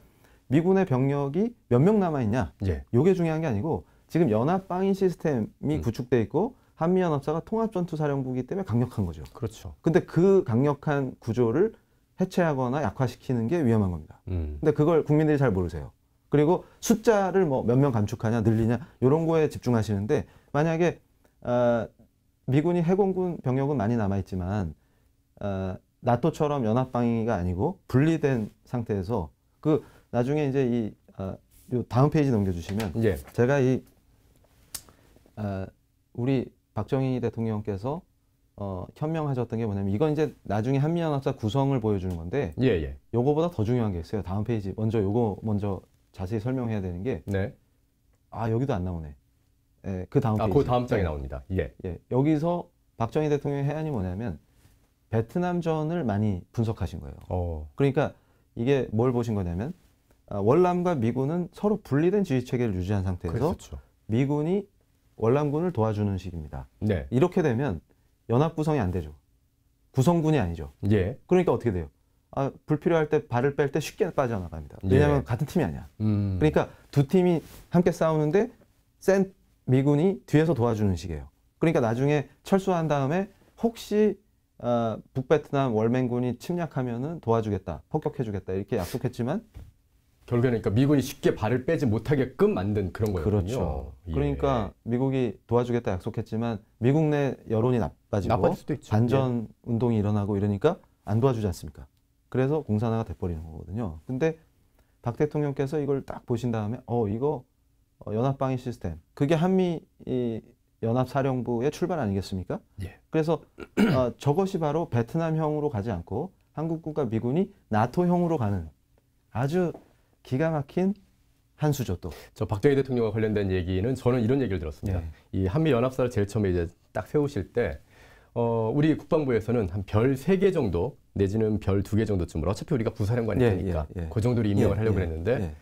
미군의 병력이 몇 명 남아 있냐. 예. 이게 중요한 게 아니고 지금 연합방위 시스템이 구축돼 있고 한미 연합사가 통합전투사령부이기 때문에 강력한 거죠. 그렇죠. 근데 그 강력한 구조를 해체하거나 약화시키는 게 위험한 겁니다. 근데 그걸 국민들이 잘 모르세요. 그리고 숫자를 뭐 몇 명 감축하냐 늘리냐 이런 거에 집중하시는데 만약에 미군이 해공군 병력은 많이 남아있지만 나토처럼 연합방위가 아니고 분리된 상태에서 그 나중에 이제 요 다음 페이지 넘겨주시면 예. 제가 우리 박정희 대통령께서 현명하셨던 게 뭐냐면 이건 이제 나중에 한미연합사 구성을 보여주는 건데 예. 요거보다 더 중요한 게 있어요. 다음 페이지 요거 먼저 자세히 설명해야 되는 게 네. 여기도 안 나오네. 예, 그 다음 페이지. 그 다음 장에 나옵니다. 예. 여기서 박정희 대통령의 해안이 뭐냐면 베트남전을 많이 분석하신 거예요. 그러니까 이게 뭘 보신 거냐면 월남과 미군은 서로 분리된 지휘 체계를 유지한 상태에서 그렇죠. 미군이 월남군을 도와주는 식입니다. 네. 이렇게 되면 연합 구성이 안 되죠. 구성군이 아니죠. 예. 그러니까 어떻게 돼요? 불필요할 때 발을 뺄 때 쉽게 빠져나갑니다. 왜냐하면 예. 같은 팀이 아니야. 그러니까 두 팀이 함께 싸우는데 센 미군이 뒤에서 도와주는 식이에요. 그러니까 나중에 철수한 다음에 혹시 북베트남 월맹군이 침략하면은 도와주겠다, 폭격해주겠다 이렇게 약속했지만 결국에는 그러니까 미군이 쉽게 발을 빼지 못하게끔 만든 그런 거였군요. 그렇죠. 예. 그러니까 미국이 도와주겠다 약속했지만 미국 내 여론이 나빠지고 나빠질 수도 있죠. 반전 운동이 일어나고 이러니까 안 도와주지 않습니까? 그래서 공산화가 돼버리는 거거든요. 근데 박 대통령께서 이걸 딱 보신 다음에 이거 연합방위 시스템 그게 한미 연합사령부의 출발 아니겠습니까? 예. 그래서 저것이 바로 베트남형으로 가지 않고 한국과 미군이 나토형으로 가는 아주 기가 막힌 한 수죠 또. 저 박정희 대통령과 관련된 얘기는 저는 이런 얘기를 들었습니다. 이 한미 연합사를 제일 처음에 이제 딱 세우실 때 우리 국방부에서는 한 별 3개 정도 내지는 별 2개 정도쯤으로 어차피 우리가 부사령관이 되니까 그 정도로 임명을 하려고 했는데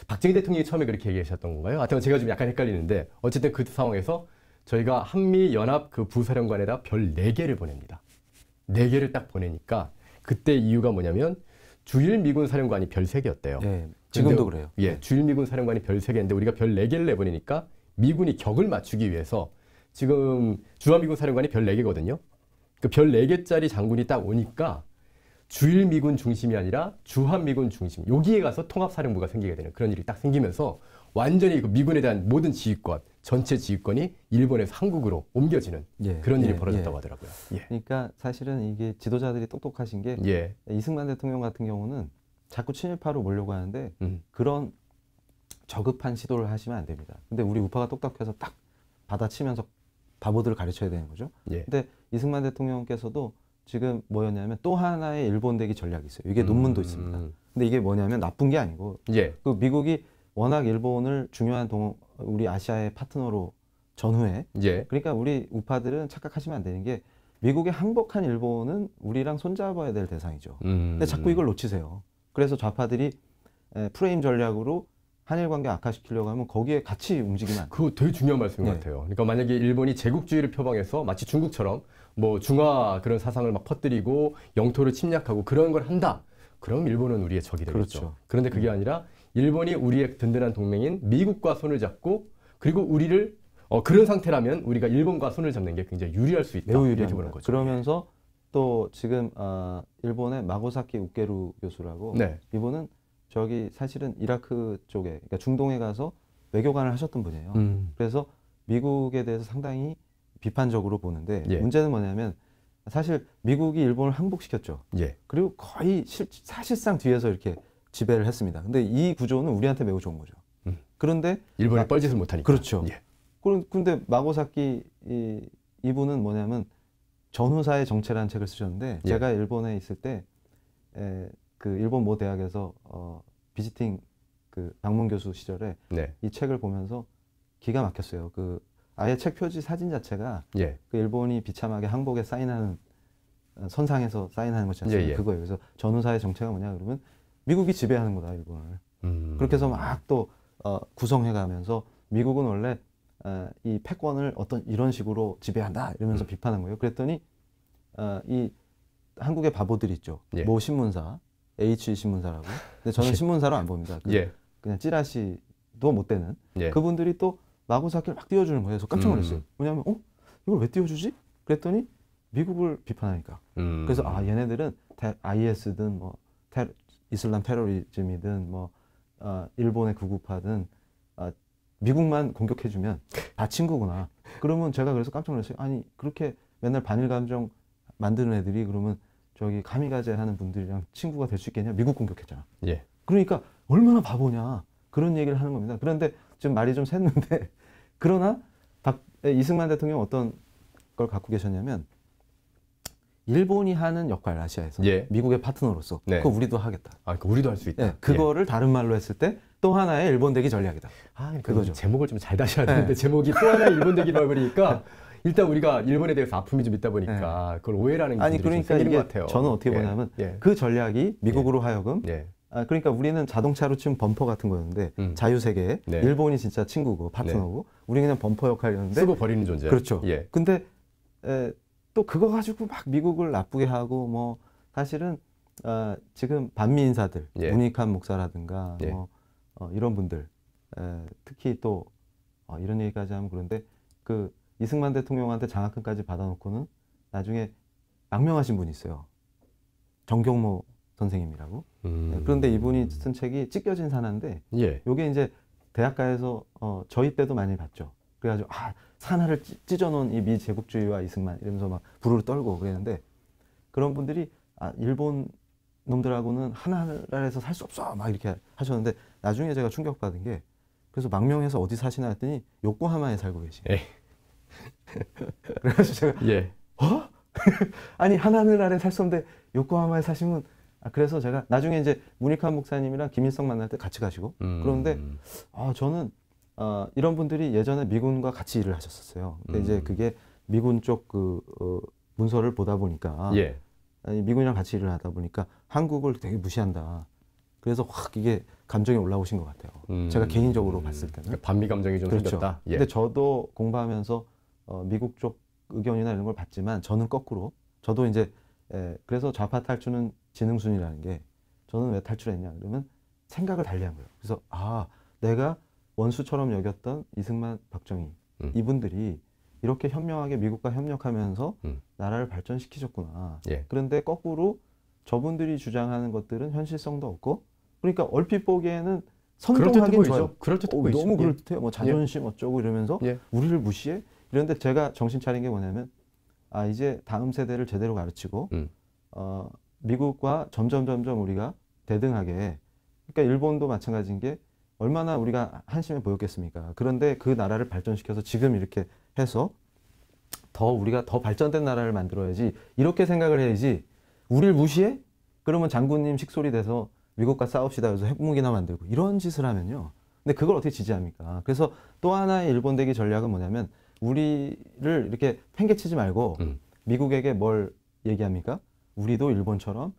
박정희 대통령이 처음에 그렇게 얘기하셨던 건가요? 하여튼 제가 좀 약간 헷갈리는데 어쨌든 그 상황에서 저희가 한미연합 그 부사령관에다 별 4개를 보냅니다. 4개를 딱 보내니까 그때 이유가 뭐냐면 주일 미군 사령관이 별 3개였대요. 네, 지금도 그래요. 예, 주일 미군 사령관이 별 3개인데 우리가 별 4개를 내보내니까 미군이 격을 맞추기 위해서 지금 주한미군 사령관이 별 4개거든요. 그 별 4개짜리 장군이 딱 오니까 주일 미군 중심이 아니라 주한 미군 중심, 여기에 가서 통합사령부가 생기게 되는 그런 일이 딱 생기면서 완전히 그 미군에 대한 모든 지휘권, 전체 지휘권이 일본에서 한국으로 옮겨지는 그런 일이 벌어졌다고 하더라고요. 그러니까 사실은 이게 지도자들이 똑똑하신 게 이승만 대통령 같은 경우는 자꾸 친일파로 몰려고 하는데 그런 저급한 시도를 하시면 안 됩니다. 근데 우리 우파가 똑똑해서 딱 받아치면서 바보들을 가르쳐야 되는 거죠. 근데 이승만 대통령께서도 지금 뭐였냐면 또 하나의 일본대기 전략이 있어요. 이게 논문도 있습니다. 근데 이게 뭐냐면 나쁜 게 아니고 그 미국이 워낙 일본을 중요한 우리 아시아의 파트너로 전후에 그러니까 우리 우파들은 착각하시면 안 되는 게 미국의 항복한 일본은 우리랑 손잡아야 될 대상이죠. 근데 자꾸 이걸 놓치세요. 그래서 좌파들이 프레임 전략으로 한일 관계 악화시키려고 하면 거기에 같이 움직이면 안 돼요. 그거 되게 중요한 말씀인 것 같아요. 그러니까 만약에 일본이 제국주의를 표방해서 마치 중국처럼 뭐 중화 그런 사상을 막 퍼뜨리고 영토를 침략하고 그런 걸 한다. 그럼 일본은 우리의 적이 되겠죠. 그렇죠. 그런데 그게 아니라 일본이 우리의 든든한 동맹인 미국과 손을 잡고 그리고 우리를 그런 상태라면 우리가 일본과 손을 잡는 게 굉장히 유리할 수 있다. 매우 유리한 거죠. 그러면서 또 지금 일본의 마고사키 우케루 교수라고 이분은 저기 사실은 이라크 쪽에 그러니까 중동에 가서 외교관을 하셨던 분이에요. 그래서 미국에 대해서 상당히 비판적으로 보는데 문제는 뭐냐면 사실 미국이 일본을 항복시켰죠. 그리고 거의 사실상 뒤에서 이렇게 지배를 했습니다. 근데 이 구조는 우리한테 매우 좋은 거죠. 그런데 일본이 뻘짓을 못하니까. 그렇죠. 그런데 마고사키 이분은 뭐냐면 전후사의 정체라는 책을 쓰셨는데 제가 일본에 있을 때 그 일본 모 대학에서 비지팅 그 방문 교수 시절에 이 책을 보면서 기가 막혔어요. 그 아예 책 표지 사진 자체가 그 일본이 비참하게 항복에 사인하는 선상에서 사인하는 것이 않습니까? 그거예요. 그래서 전후사의 정체가 뭐냐 그러면 미국이 지배하는 거다 일본을. 그렇게 해서 막 또 구성해가면서 미국은 원래 이 패권을 어떤 이런 식으로 지배한다 이러면서 비판한 거예요. 그랬더니 이 한국의 바보들 있죠. 모 신문사 H 신문사라고. 근데 저는 신문사로 안 봅니다. 그냥 찌라시도 못 되는 그분들이 또 마고사키를 막 띄워주는 거예요. 그래서 깜짝 놀랐어요. 뭐냐면 이걸 왜 띄워주지? 그랬더니 미국을 비판하니까. 그래서 얘네들은 IS든 뭐 이슬람 테러리즘이든 뭐 일본의 극우파든 미국만 공격해주면 다 친구구나. 그러면 제가 그래서 깜짝 놀랐어요. 아니 그렇게 맨날 반일 감정 만드는 애들이 그러면 저기 가미가제 하는 분들이랑 친구가 될 수 있겠냐? 미국 공격했잖아. 그러니까 얼마나 바보냐 그런 얘기를 하는 겁니다. 그런데 지금 말이 좀 샜는데 그러나 이승만 대통령 어떤 걸 갖고 계셨냐면 일본이 하는 역할 아시아에서 미국의 파트너로서 그거 우리도 하겠다. 그러니까 우리도 할 수 있다. 그거를 다른 말로 했을 때 또 하나의 일본대기 전략이다. 그거죠. 제목을 좀 잘 다셔야 되는데 제목이 또 하나의 일본대기라고 그러니까 일단 우리가 일본에 대해서 아픔이 좀 있다 보니까 그걸 오해라는 게 그러니까 생기는 것 같아요. 저는 어떻게 보냐면 그 전략이 미국으로 하여금 그러니까 우리는 자동차로 치면 범퍼 같은 거였는데 자유세계에 일본이 진짜 친구고 파트너고 우리는 그냥 범퍼 역할이었는데 쓰고 버리는 존재. 그렇죠. 근데 또 그거 가지고 막 미국을 나쁘게 하고 뭐 사실은 지금 반미 인사들 문익환 목사라든가 뭐 이런 분들 특히 또 이런 얘기까지 하면 그런데 그 이승만 대통령한테 장학금까지 받아놓고는 나중에 망명하신 분이 있어요. 정경모 선생님이라고. 그런데 이분이 쓴 책이 찢겨진 산하인데 요게 이제 대학가에서 저희 때도 많이 봤죠. 그래가지고 산하를 찢어놓은 이 미제국주의와 이승만 이러면서 막 부르르 떨고 그랬는데 그런 분들이 일본 놈들하고는 하나나라에서 살 수 없어 막 이렇게 하셨는데 나중에 제가 충격받은 게 그래서 망명해서 어디 사시나 했더니 요코하마에 살고 계시네. 그래가지고 제가 아니 하나늘 아래 살 수 없는데 요코하마에 사시면 그래서 제가 나중에 이제 문익환 목사님이랑 김일성 만날 때 같이 가시고 그런데 저는 이런 분들이 예전에 미군과 같이 일을 하셨었어요. 근데 이제 그게 미군 쪽 그 문서를 보다 보니까 미군이랑 같이 일을 하다 보니까 한국을 되게 무시한다. 그래서 확 이게 감정이 올라오신 것 같아요. 제가 개인적으로 봤을 때는. 그러니까 반미 감정이 좀 그렇죠. 생겼다. 예. 근데 저도 공부하면서 미국 쪽 의견이나 이런 걸 봤지만 저는 거꾸로 저도 이제 그래서 좌파 탈출은 지능순이라는 게 저는 왜 탈출했냐 그러면 생각을 달리한 거예요. 그래서 내가 원수처럼 여겼던 이승만, 박정희 이분들이 이렇게 현명하게 미국과 협력하면서 나라를 발전시키셨구나. 예. 그런데 거꾸로 저분들이 주장하는 것들은 현실성도 없고 그러니까 얼핏 보기에는 선동하긴 좋아요. 그럴듯해 보이죠. 너무 예. 그럴듯해요. 뭐 자존심 어쩌고 이러면서 예. 우리를 무시해? 이런데 제가 정신 차린 게 뭐냐면 이제 다음 세대를 제대로 가르치고 미국과 점점 우리가 대등하게 그러니까 일본도 마찬가지인 게 얼마나 우리가 한심해 보였겠습니까? 그런데 그 나라를 발전시켜서 지금 이렇게 해서 우리가 더 발전된 나라를 만들어야지 이렇게 생각을 해야지 우리를 무시해? 그러면 장군님 식솔이 돼서 미국과 싸웁시다 해서 핵무기나 만들고 이런 짓을 하면요. 근데 그걸 어떻게 지지합니까? 그래서 또 하나의 일본 대기 전략은 뭐냐면 우리를 이렇게 팽개치지 말고 미국에게 뭘 얘기합니까? 우리도 일본처럼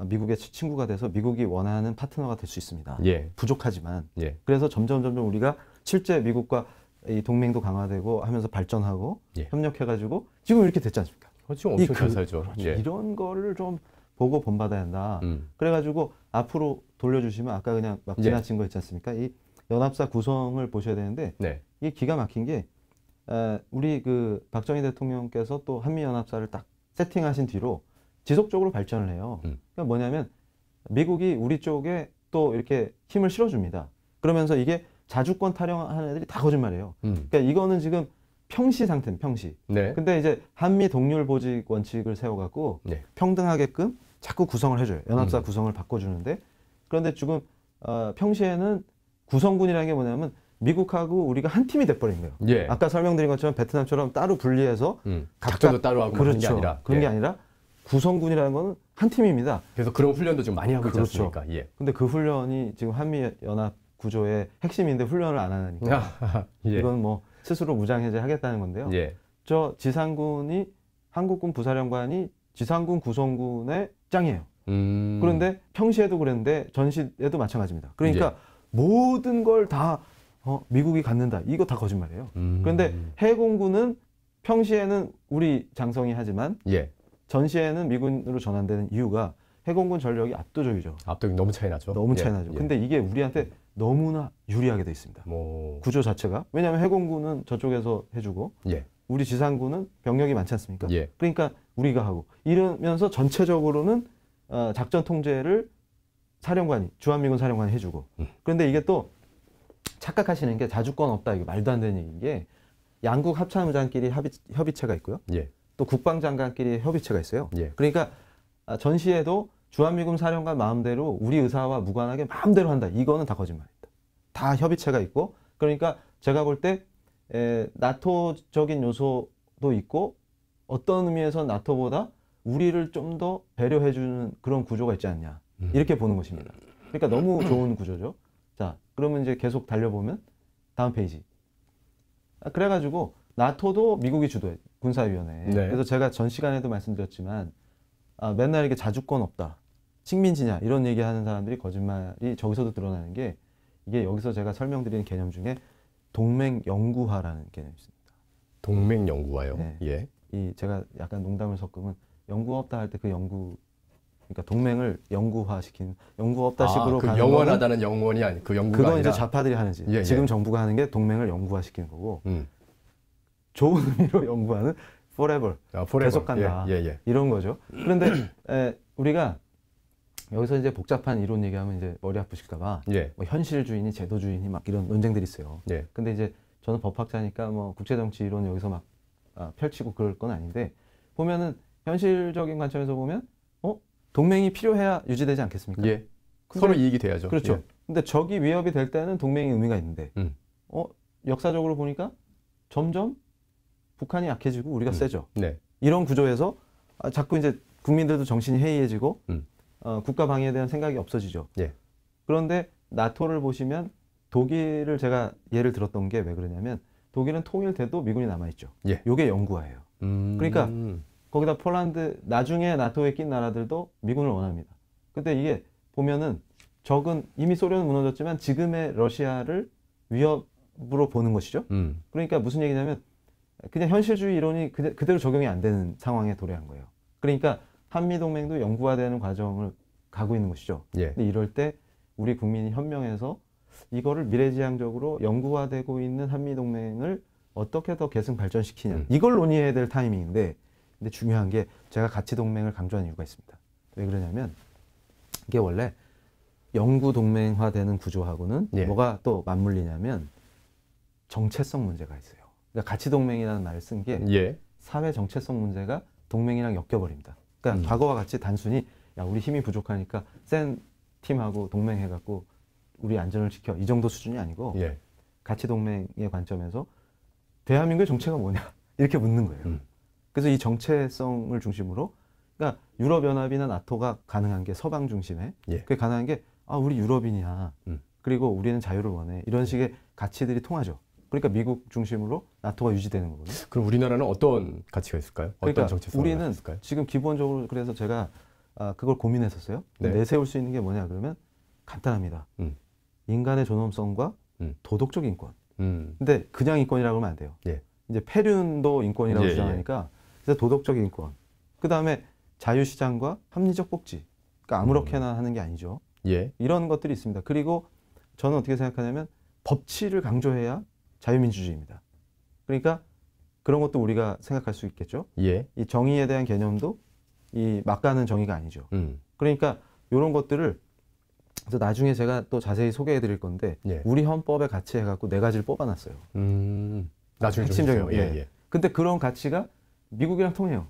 미국의 친구가 돼서 미국이 원하는 파트너가 될 수 있습니다. 예. 부족하지만. 예. 그래서 점점 우리가 실제 미국과 이 동맹도 강화되고 하면서 발전하고 예. 협력해가지고 지금 이렇게 됐지 않습니까? 지금 엄청 잘 살죠. 그렇죠. 예. 이런 거를 좀 보고 본받아야 한다. 그래가지고 앞으로 돌려주시면 아까 그냥 막 지나친 거 있지 않습니까? 이 연합사 구성을 보셔야 되는데 네. 이게 기가 막힌 게 우리 그 박정희 대통령께서 또 한미연합사를 딱 세팅하신 뒤로 지속적으로 발전을 해요. 그러니까 뭐냐면 미국이 우리 쪽에 또 이렇게 힘을 실어줍니다. 그러면서 이게 자주권 타령하는 애들이 다 거짓말이에요. 그러니까 이거는 지금 평시 상태는 평시. 네. 근데 이제 한미 동률 보직 원칙을 세워갖고 네. 평등하게끔 자꾸 구성을 해줘요. 연합사 구성을 바꿔주는데 그런데 지금 평시에는 구성군이라는 게 뭐냐면 미국하고 우리가 한 팀이 돼버린 거예요. 예. 아까 설명드린 것처럼 베트남처럼 따로 분리해서 작전도 따로 하고 그렇죠. 하는 게 아니라 그런 게 아니라 구성군이라는 거는 한 팀입니다. 그래서 그런 훈련도 지금 많이 하고 있지 그렇죠. 않습니까? 예. 근데 그 훈련이 지금 한미 연합 구조의 핵심인데 훈련을 안 하니까 예. 이건 뭐 스스로 무장 해제하겠다는 건데요. 예. 저 지상군이 한국군 부사령관이 지상군 구성군의 짱이에요. 그런데 평시에도 그랬는데 전시에도 마찬가지입니다. 그러니까 모든 걸 다 미국이 갖는다. 이거 다 거짓말이에요. 그런데 해공군은 평시에는 우리 장성이 하지만 예. 전시에는 미군으로 전환되는 이유가 해공군 전력이 압도적이죠. 압도적이 너무 차이 나죠. 너무 차이 나죠. 예. 근데 이게 우리한테 너무나 유리하게 돼 있습니다. 구조 자체가. 왜냐하면 해공군은 저쪽에서 해주고 예. 우리 지상군은 병력이 많지 않습니까? 예. 그러니까 우리가 하고 이러면서 전체적으로는 작전 통제를 사령관이 주한미군 사령관이 해주고 그런데 이게 또 착각하시는 게 자주권 없다 이게 말도 안 되는 얘기인 게 양국 합참의장끼리 협의체가 있고요. 예. 또 국방장관끼리 협의체가 있어요. 예. 그러니까 전시에도 주한미군 사령관 마음대로 우리 의사와 무관하게 마음대로 한다. 이거는 다 거짓말입니다. 다 협의체가 있고 그러니까 제가 볼 때 나토적인 요소도 있고 어떤 의미에서 나토보다 우리를 좀 더 배려해주는 그런 구조가 있지 않냐. 이렇게 보는 것입니다. 그러니까 너무 좋은 구조죠. 자, 그러면 이제 계속 달려보면 다음 페이지. 그래가지고 나토도 미국이 주도해 군사위원회. 네. 그래서 제가 전 시간에도 말씀드렸지만 맨날 이렇게 자주권 없다, 식민지냐 이런 얘기하는 사람들이 거짓말이 저기서도 드러나는 게 이게 여기서 제가 설명드리는 개념 중에 동맹 영구화라는 개념이 있습니다. 동맹 영구화요. 네. 예. 이 제가 약간 농담을 섞으면 영구 없다 할 때 그 영구 그러니까 동맹을 영구화시키는 영구 없다 식으로 그 가는 영원하다는 영원이 아니 그 영구가 그건 아니라 이제 좌파들이 하는 짓. 예, 지금 예. 정부가 하는 게 동맹을 영구화시키는 거고 좋은 의미로 영구화는 forever, forever. 계속 간다. 예. 이런 거죠. 그런데 우리가 여기서 이제 복잡한 이론 얘기하면 이제 머리 아프실까봐 예. 뭐 현실주의니 제도주의니 막 이런 논쟁들이 있어요. 예. 근데 이제 저는 법학자니까 뭐 국제정치 이론 여기서 막 펼치고 그럴 건 아닌데 보면은 현실적인 관점에서 보면 동맹이 필요해야 유지되지 않겠습니까? 예. 서로 이익이 돼야죠. 그렇죠. 예. 근데 적이 위협이 될 때는 동맹이 의미가 있는데 역사적으로 보니까 점점 북한이 약해지고 우리가 세죠. 네. 이런 구조에서 자꾸 이제 국민들도 정신이 해이해지고 국가 방위에 대한 생각이 없어지죠. 예. 그런데 나토를 보시면 독일을 제가 예를 들었던 게 왜 그러냐면 독일은 통일돼도 미군이 남아있죠. 예. 요게 영구화예요. 그러니까 거기다 폴란드 나중에 나토에 낀 나라들도 미군을 원합니다. 근데 이게 보면은 적은 이미 소련은 무너졌지만 지금의 러시아를 위협으로 보는 것이죠. 그러니까 무슨 얘기냐면 그냥 현실주의 이론이 그대로 적용이 안 되는 상황에 도래한 거예요. 그러니까 한미동맹도 영구화되는 과정을 가고 있는 것이죠. 예. 근데 이럴 때 우리 국민이 현명해서 이거를 미래지향적으로 영구화되고 있는 한미동맹을 어떻게 더 계승 발전시키냐. 이걸 논의해야 될 타이밍인데, 근데 중요한 게 제가 가치동맹을 강조하는 이유가 있습니다. 왜 그러냐면 이게 원래 영구 동맹화되는 구조하고는 예. 뭐가 또 맞물리냐면 정체성 문제가 있어요. 그러니까 가치동맹이라는 말을 쓴 게 예. 사회 정체성 문제가 동맹이랑 엮여버립니다. 그러니까 과거와 같이 단순히 야 우리 힘이 부족하니까 센 팀하고 동맹해갖고 우리 안전을 지켜 이 정도 수준이 아니고 예. 가치동맹의 관점에서 대한민국의 정체가 뭐냐 이렇게 묻는 거예요. 그래서 이 정체성을 중심으로 그러니까 유럽연합이나 나토가 가능한 게 서방 중심에 예. 그게 가능한 게 아 우리 유럽인이야. 그리고 우리는 자유를 원해. 이런 식의 가치들이 통하죠. 그러니까 미국 중심으로 나토가 유지되는 거거든요. 그럼 우리나라는 어떤 가치가 있을까요? 그러니까 어떤 정체성이 우리는 있을까요? 지금 기본적으로 그래서 제가 그걸 고민했었어요. 네. 내세울 수 있는 게 뭐냐 그러면 간단합니다. 인간의 존엄성과 도덕적 인권. 근데 그냥 인권이라고 하면 안 돼요. 예. 이제 폐륜도 인권이라고 예, 주장하니까 그래서 도덕적 인권. 그 다음에 자유시장과 합리적 복지. 그러니까 아무렇게나 하는 게 아니죠. 예. 이런 것들이 있습니다. 그리고 저는 어떻게 생각하냐면 법치를 강조해야 자유민주주의입니다. 그러니까 그런 것도 우리가 생각할 수 있겠죠. 예. 이 정의에 대한 개념도 이 막가는 정의가 아니죠. 그러니까 이런 것들을 그래서 나중에 제가 또 자세히 소개해 드릴 건데 예. 우리 헌법에 가치 해갖고 4가지를 뽑아놨어요. 나중에 핵심적인 좀 예. 근데 그런 가치가 미국이랑 통해요.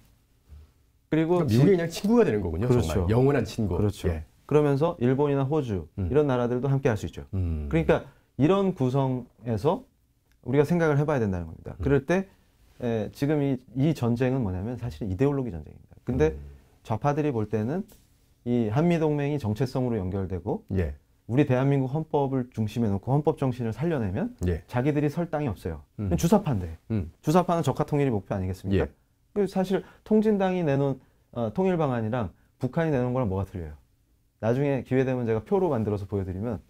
그리고 그러니까 미국이 그냥 친구가 되는 거군요. 그렇죠. 정말 영원한 친구. 그렇죠. 예. 그러면서 일본이나 호주 이런 나라들도 함께 할 수 있죠. 그러니까 이런 구성에서 우리가 생각을 해봐야 된다는 겁니다. 그럴 때 지금 이 전쟁은 뭐냐면 사실 이데올로기 전쟁입니다. 근데 좌파들이 볼 때는 이 한미동맹이 정체성으로 연결되고 예. 우리 대한민국 헌법을 중심에 놓고 헌법 정신을 살려내면 예. 자기들이 설 땅이 없어요. 주사파인데 주사파는 적화통일이 목표 아니겠습니까? 예. 사실 통진당이 내놓은 통일 방안이랑 북한이 내놓은 거랑 뭐가 틀려요? 나중에 기회되면 제가 표로 만들어서 보여드리면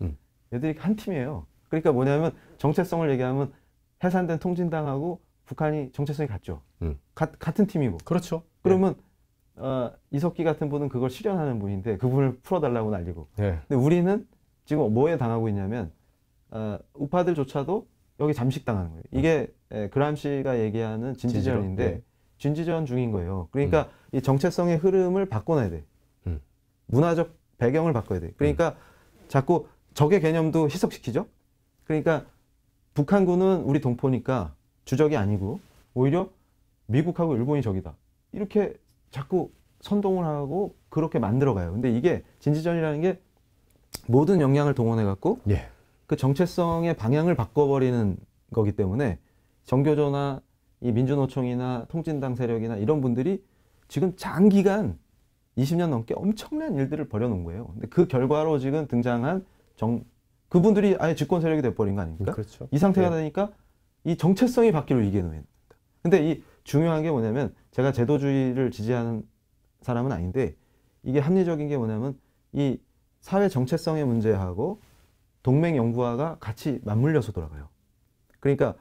얘들이 한 팀이에요. 그러니까 뭐냐면 정체성을 얘기하면 해산된 통진당하고 북한이 정체성이 같죠. 같은 팀이고. 그렇죠. 그러면 이석기 같은 분은 그걸 실현하는 분인데 그분을 풀어달라고 난리고. 예. 근데 우리는 지금 뭐에 당하고 있냐면 우파들조차도 여기 잠식당하는 거예요. 이게 그람시가 얘기하는 진지전인데 예. 진지전 중인 거예요. 그러니까 이 정체성의 흐름을 바꿔놔야 돼. 문화적 배경을 바꿔야 돼. 그러니까 자꾸 적의 개념도 희석시키죠. 그러니까 북한군은 우리 동포니까 주적이 아니고 오히려 미국하고 일본이 적이다. 이렇게 자꾸 선동을 하고 그렇게 만들어가요. 근데 이게 진지전이라는 게 모든 역량을 동원해갖고 예. 그 정체성의 방향을 바꿔버리는 거기 때문에 정교조나 이 민주노총이나 통진당 세력이나 이런 분들이 지금 장기간 20년 넘게 엄청난 일들을 벌여놓은 거예요. 근데 그 결과로 지금 등장한 그분들이 아예 집권 세력이 돼버린 거 아닙니까? 그렇죠. 이 상태가 예. 되니까 이 정체성이 바뀌로 이게 놓인 겁니다. 근데 이 중요한 게 뭐냐면 제가 제도주의를 지지하는 사람은 아닌데 이게 합리적인 게 뭐냐면 이 사회 정체성의 문제하고 동맹 영구화가 같이 맞물려서 돌아가요. 그러니까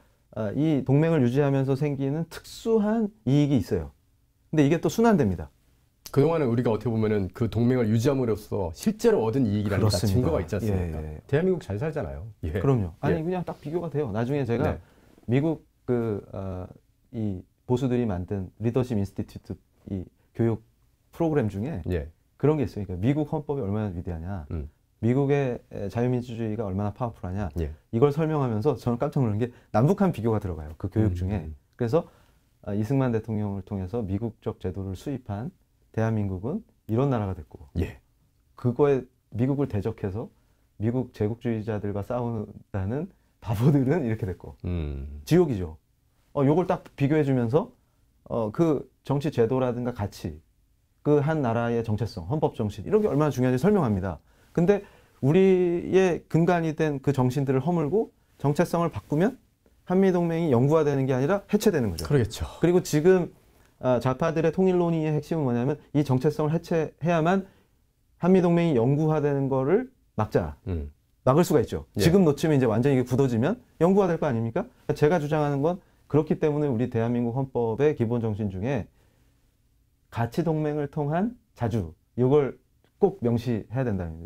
이 동맹을 유지하면서 생기는 특수한 이익이 있어요. 근데 이게 또 순환됩니다. 그동안은 우리가 어떻게 보면은 그 동맹을 유지함으로써 실제로 얻은 이익이라는 다 증거가 있지 않습니까? 예. 대한민국 잘 살잖아요. 예. 그럼요. 아니 예. 그냥 딱 비교가 돼요. 나중에 제가 네. 미국 이 보수들이 만든 리더십 인스티튜트 이 교육 프로그램 중에 예. 그런 게 있어요. 그러니까 미국 헌법이 얼마나 위대하냐, 미국의 자유민주주의가 얼마나 파워풀하냐, 예. 이걸 설명하면서 저는 깜짝 놀란 게 남북한 비교가 들어가요. 그 교육 중에. 그래서 이승만 대통령을 통해서 미국적 제도를 수입한 대한민국은 이런 나라가 됐고, 예. 그거에 미국을 대적해서 미국 제국주의자들과 싸우다는 바보들은 이렇게 됐고, 지옥이죠. 요걸 딱 비교해주면서 그 정치 제도라든가 가치, 그 한 나라의 정체성, 헌법 정신 이런 게 얼마나 중요한지 설명합니다. 근데 우리의 근간이 된 그 정신들을 허물고 정체성을 바꾸면 한미동맹이 영구화되는 게 아니라 해체되는 거죠. 그러겠죠. 그리고 지금 좌파들의 통일론의의 핵심은 뭐냐면 이 정체성을 해체해야만 한미동맹이 영구화되는 거를 막자. 막을 수가 있죠. 예. 지금 놓치면 이제 완전히 이게 굳어지면 영구가 될 거 아닙니까? 제가 주장하는 건 그렇기 때문에 우리 대한민국 헌법의 기본 정신 중에 가치 동맹을 통한 자주 이걸 꼭 명시해야 된다는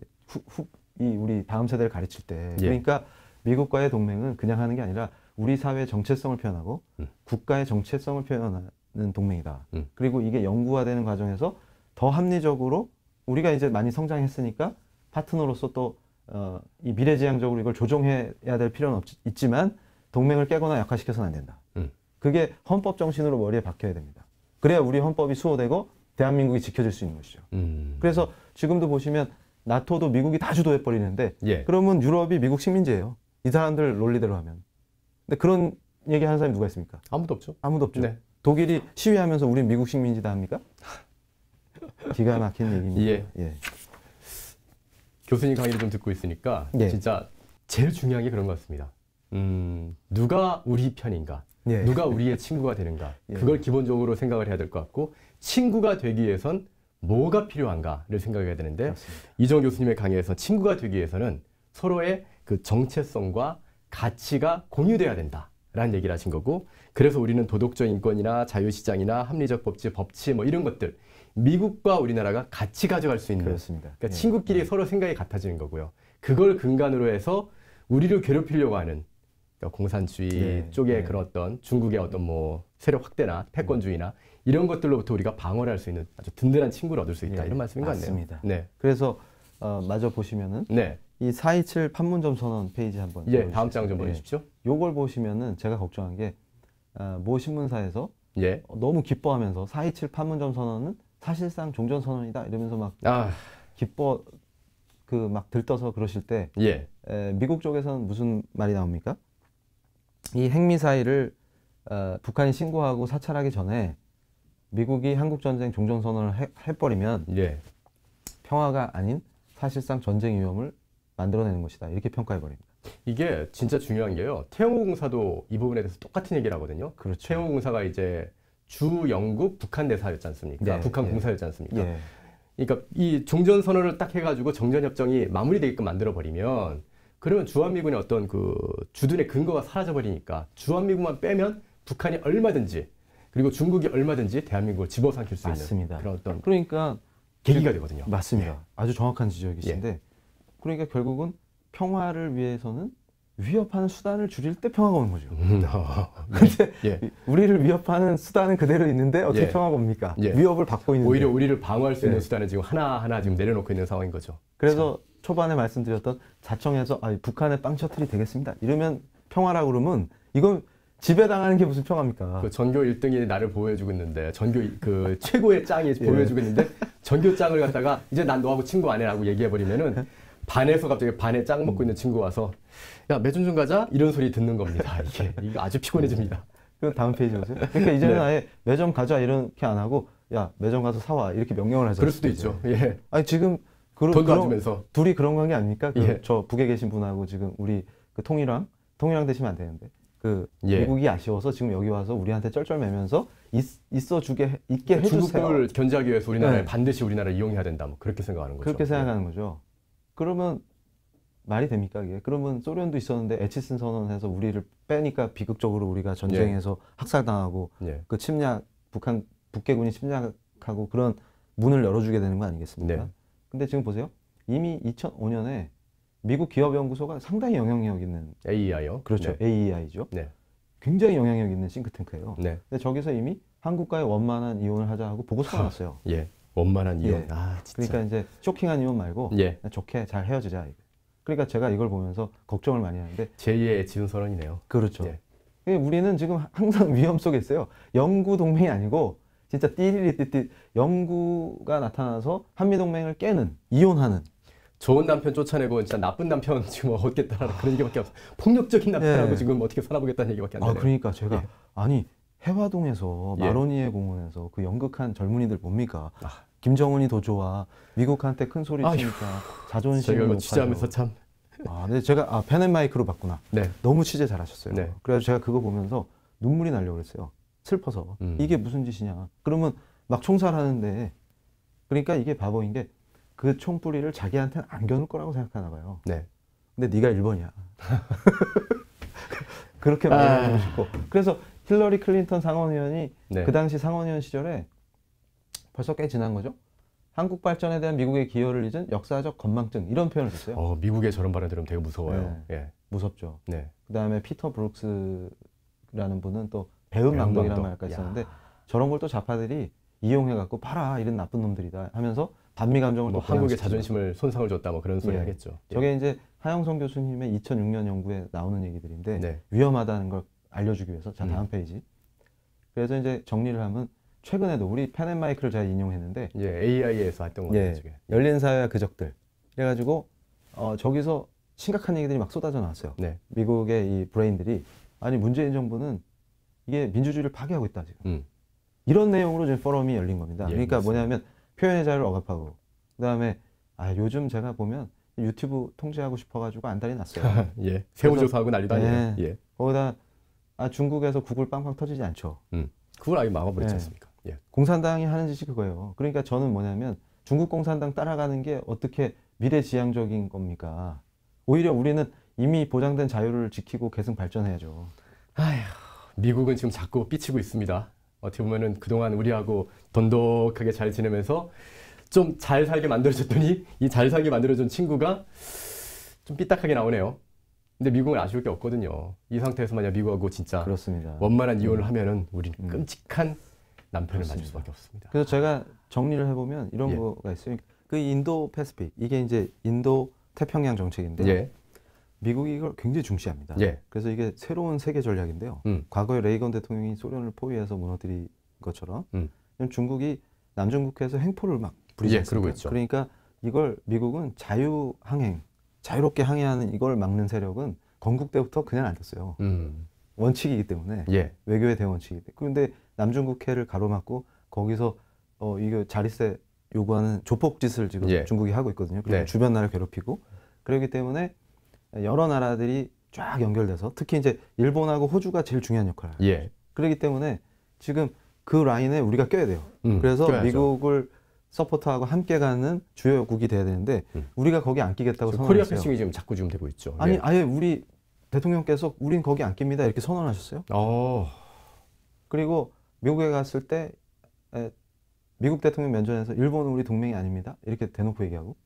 이 우리 다음 세대를 가르칠 때. 예. 그러니까 미국과의 동맹은 그냥 하는 게 아니라 우리 사회의 정체성을 표현하고 국가의 정체성을 표현하는 동맹이다. 그리고 이게 영구화되는 과정에서 더 합리적으로 우리가 이제 많이 성장했으니까 파트너로서 또 이 미래지향적으로 이걸 조정해야 될 필요는 있지만 동맹을 깨거나 약화시켜서는 안 된다. 그게 헌법 정신으로 머리에 박혀야 됩니다. 그래야 우리 헌법이 수호되고 대한민국이 지켜질 수 있는 것이죠. 그래서 지금도 보시면 나토도 미국이 다 주도해버리는데 예. 그러면 유럽이 미국 식민지예요. 이 사람들 논리대로 하면. 근데 그런 얘기 하는 사람이 누가 있습니까? 아무도 없죠. 아무도 없죠. 네. 독일이 시위하면서 우린 미국 식민지다 합니까? 기가 막힌 얘기입니다. 예. 예. 교수님 강의를 좀 듣고 있으니까 예. 진짜 제일 중요한 게 그런 것 같습니다. 누가 우리 편인가? 예. 누가 우리의 친구가 되는가? 예. 그걸 기본적으로 생각을 해야 될 것 같고 친구가 되기 위해선 뭐가 필요한가를 생각해야 되는데 그렇습니다. 이정 교수님의 강의에서 친구가 되기 위해서는 서로의 그 정체성과 가치가 공유돼야 된다라는 얘기를 하신 거고 그래서 우리는 도덕적 인권이나 자유시장이나 합리적 법치 뭐 이런 것들 미국과 우리나라가 같이 가져갈 수 있는 그렇습니다. 그러니까 친구끼리 서로 생각이 같아지는 거고요. 그걸 근간으로 해서 우리를 괴롭히려고 하는 그러니까 공산주의 쪽의 그런 어떤 중국의 어떤 뭐 세력 확대나 패권주의나 이런 것들로부터 우리가 방어를 할 수 있는 아주 든든한 친구를 얻을 수 있다. 이런 말씀인 것 같네요. 맞습니다. 네. 그래서 마저 보시면은 이 427 판문점 선언 페이지 한번 다음 장 좀 보여주십시오. 요걸 보시면은 제가 걱정한 게 모 신문사에서 너무 기뻐하면서 427 판문점 선언은 사실상 종전 선언이다 이러면서 막 기뻐 막 들떠서 그러실 때 미국 쪽에서는 무슨 말이 나옵니까? 이 핵미사일을 북한이 신고하고 사찰하기 전에 미국이 한국전쟁 종전선언을 해버리면 평화가 아닌 사실상 전쟁 위험을 만들어내는 것이다. 이렇게 평가해버립니다. 이게 진짜 중요한 게요. 태영호 공사도 이 부분에 대해서 똑같은 얘기를 하거든요. 그렇죠. 태영호 공사가 이제 주 영국 북한 대사였지 않습니까? 북한 공사였지 않습니까? 그러니까 이 종전선언을 딱 해가지고 정전협정이 마무리되게끔 만들어버리면 그러면 주한미군의 어떤 그 주둔의 근거가 사라져버리니까 주한미군만 빼면 북한이 얼마든지 그리고 중국이 얼마든지 대한민국을 집어삼킬 수 있는 그런 어떤 그러니까 계기가 되거든요. 맞습니다. 아주 정확한 지적이신데 그러니까 결국은 평화를 위해서는 위협하는 수단을 줄일 때 평화가 오는 거죠. 그런데 우리를 위협하는 수단은 그대로 있는데 어떻게 평화가 옵니까? 위협을 받고 있는데 오히려 우리를 방어할 수 있는 수단을 지금 하나하나 지금 내려놓고 있는 상황인 거죠. 그래서 초반에 말씀드렸던 자청해서 북한의 빵 셔틀이 되겠습니다. 이러면 평화라고 그러면 이건 지배당하는 게 무슨 평화입니까? 그 전교 1등이 나를 보호해주고 있는데 전교 그 최고의 짱이 보호해주고 있는데 전교 짱을 갖다가 이제 난 너하고 친구 안 해라고 얘기해버리면은 반에서 갑자기 반에 짱 먹고 있는 친구 와서 야 매점 좀 가자 이런 소리 듣는 겁니다. 이게 아주 피곤해집니다. 그럼 다음 페이지 보세요. 그러니까 이제는 아예 매점 가자 이렇게 안 하고 야 매점 가서 사와 이렇게 명령을 하죠. 그럴 수도 있죠. 아니 지금 돈도 안 주면서 둘이 그런 관계 아닙니까? 저 북에 계신 분하고 지금 우리 그 통일왕 되시면 안 되는데 미국이 아쉬워서 지금 여기 와서 우리한테 쩔쩔매면서 있게 해주세요. 중국을 견제하기 위해서 우리나라에 반드시 우리나라를 이용해야 된다. 뭐 그렇게 생각하는 거죠. 그렇게 생각하는 거죠. 그러면 말이 됩니까 이게? 그러면 소련도 있었는데 에치슨 선언해서 우리를 빼니까 비극적으로 우리가 전쟁에서 학살당하고 그 북계군이 침략하고 그런 문을 열어주게 되는 거 아니겠습니까? 근데 지금 보세요. 이미 2005년에 미국 기업연구소가 상당히 영향력 있는 AEI요? 그렇죠. AEI죠. 굉장히 영향력 있는 싱크탱크예요. 근데 저기서 이미 한국과의 원만한 이혼을 하자 하고 보고서가 나왔어요. 원만한 이혼. 진짜. 그러니까 이제 쇼킹한 이혼 말고 좋게 잘 헤어지자. 그러니까 제가 이걸 보면서 걱정을 많이 하는데 제2의 지훈선언이네요. 그렇죠. 우리는 지금 항상 위험 속에 있어요. 영구 동맹이 아니고 진짜 띠리리띠띠 영구가 나타나서 한미동맹을 깨는 이혼하는 좋은 남편 쫓아내고 진짜 나쁜 남편 지금 얻겠다라는 그런 얘기밖에 없어요. 폭력적인 남편하고 지금 어떻게 살아보겠다는 얘기밖에 안 되네요. 그러니까 제가 아니 해화동에서 마로니에 공원에서 그 연극한 젊은이들 뭡니까? 김정은이 더 좋아. 미국한테 큰 소리 치니까 자존심이 높아져. 취재하면서 참. 근데 제가 펜앤마이크로 봤구나. 너무 취재 잘하셨어요. 그래서 제가 그거 보면서 눈물이 나려고 그랬어요. 슬퍼서. 이게 무슨 짓이냐. 그러면 막 총살하는데 그러니까 이게 바보인 게 그 총뿌리를 자기한테는 안 겨눌 거라고 생각하나 봐요. 네. 근데 네가 1번이야. 그렇게 말하고 싶고. 그래서 힐러리 클린턴 상원의원이 네. 그 당시 상원의원 시절에 벌써 꽤 지난 거죠. 한국 발전에 대한 미국의 기여를 잊은 역사적 건망증 이런 표현을 썼어요. 미국의 저런 발언 들으면 되게 무서워요. 네. 예. 무섭죠. 네. 그다음에 피터 브룩스라는 분은 또 배은망덕이라는 말까지 썼는데 저런 걸 또 좌파들이 이용해갖고 봐라 이런 나쁜 놈들이다 하면서 반미 감정을 또 한국의 자존심을 손상을 줬다 뭐 그런 소리 예. 하겠죠. 저게 이제 하영성 교수님의 2006년 연구에 나오는 얘기들인데 네. 위험하다는 걸 알려주기 위해서 자 다음 페이지. 그래서 이제 정리를 하면 최근에도 우리 펜앤마이크를 제가 인용했는데 AI에서 했던 거예요. 열린 사회와 그적들 그래가지고 저기서 심각한 얘기들이 막 쏟아져 나왔어요. 네. 미국의 이 브레인들이 아니 문재인 정부는 이게 민주주의를 파괴하고 있다 지금. 이런 내용으로 지금 포럼이 열린 겁니다. 예, 그러니까 맞습니다. 뭐냐면 표현의 자유를 억압하고 그다음에 요즘 제가 보면 유튜브 통제하고 싶어가지고 안달이 났어요. 예. 세우조사하고 난리도 아니에요. 예. 거기다 중국에서 구글 빵빵 터지지 않죠. 그걸 아예 막아버렸지 않습니까? 예. 공산당이 하는 짓이 그거예요. 그러니까 저는 뭐냐면 중국 공산당 따라가는 게 어떻게 미래지향적인 겁니까? 오히려 우리는 이미 보장된 자유를 지키고 계속 발전해야죠. 아휴, 미국은 지금 자꾸 삐치고 있습니다. 어떻게 보면은 그동안 우리하고 돈독하게 잘 지내면서 좀 잘 살게 만들어줬더니 이 잘 살게 만들어준 친구가 좀 삐딱하게 나오네요. 근데 미국은 아쉬울 게 없거든요. 이 상태에서 만약 미국하고 진짜 그렇습니다. 원만한 이혼을 하면은 우리는 끔찍한 남편을 맞을 수밖에 없습니다. 그래서 제가 정리를 해보면 이런 거가 있어요. 그 인도 패시픽 이게 이제 인도 태평양 정책인데 미국이 이걸 굉장히 중시합니다. 그래서 이게 새로운 세계 전략인데요. 과거에 레이건 대통령이 소련을 포위해서 무너뜨린 것처럼 중국이 남중국해에서 횡포를 막 부리지 않습니까? 그러니까 이걸 미국은 자유항행, 자유롭게 항해하는 이걸 막는 세력은 건국 때부터 그냥 안 뒀어요. 원칙이기 때문에 외교의 대원칙이기 때문에. 그런데 남중국해를 가로막고 거기서 이거 자리세 요구하는 조폭짓을 지금 중국이 하고 있거든요. 그리고 주변 나라를 괴롭히고 그렇기 때문에 여러 나라들이 쫙 연결돼서 특히 이제 일본하고 호주가 제일 중요한 역할을 해요. 그렇기 때문에 지금 그 라인에 우리가 껴야 돼요. 그래서 껴야죠. 미국을 서포트하고 함께 가는 주요국이 돼야 되는데 우리가 거기 안 끼겠다고 선언했어요. 코리아 패싱이 지금 자꾸 지금 되고 있죠. 아니 아예 우리 대통령께서 우린 거기 안 낍니다 이렇게 선언하셨어요. 그리고 미국에 갔을 때 미국 대통령 면전에서 일본은 우리 동맹이 아닙니다 이렇게 대놓고 얘기하고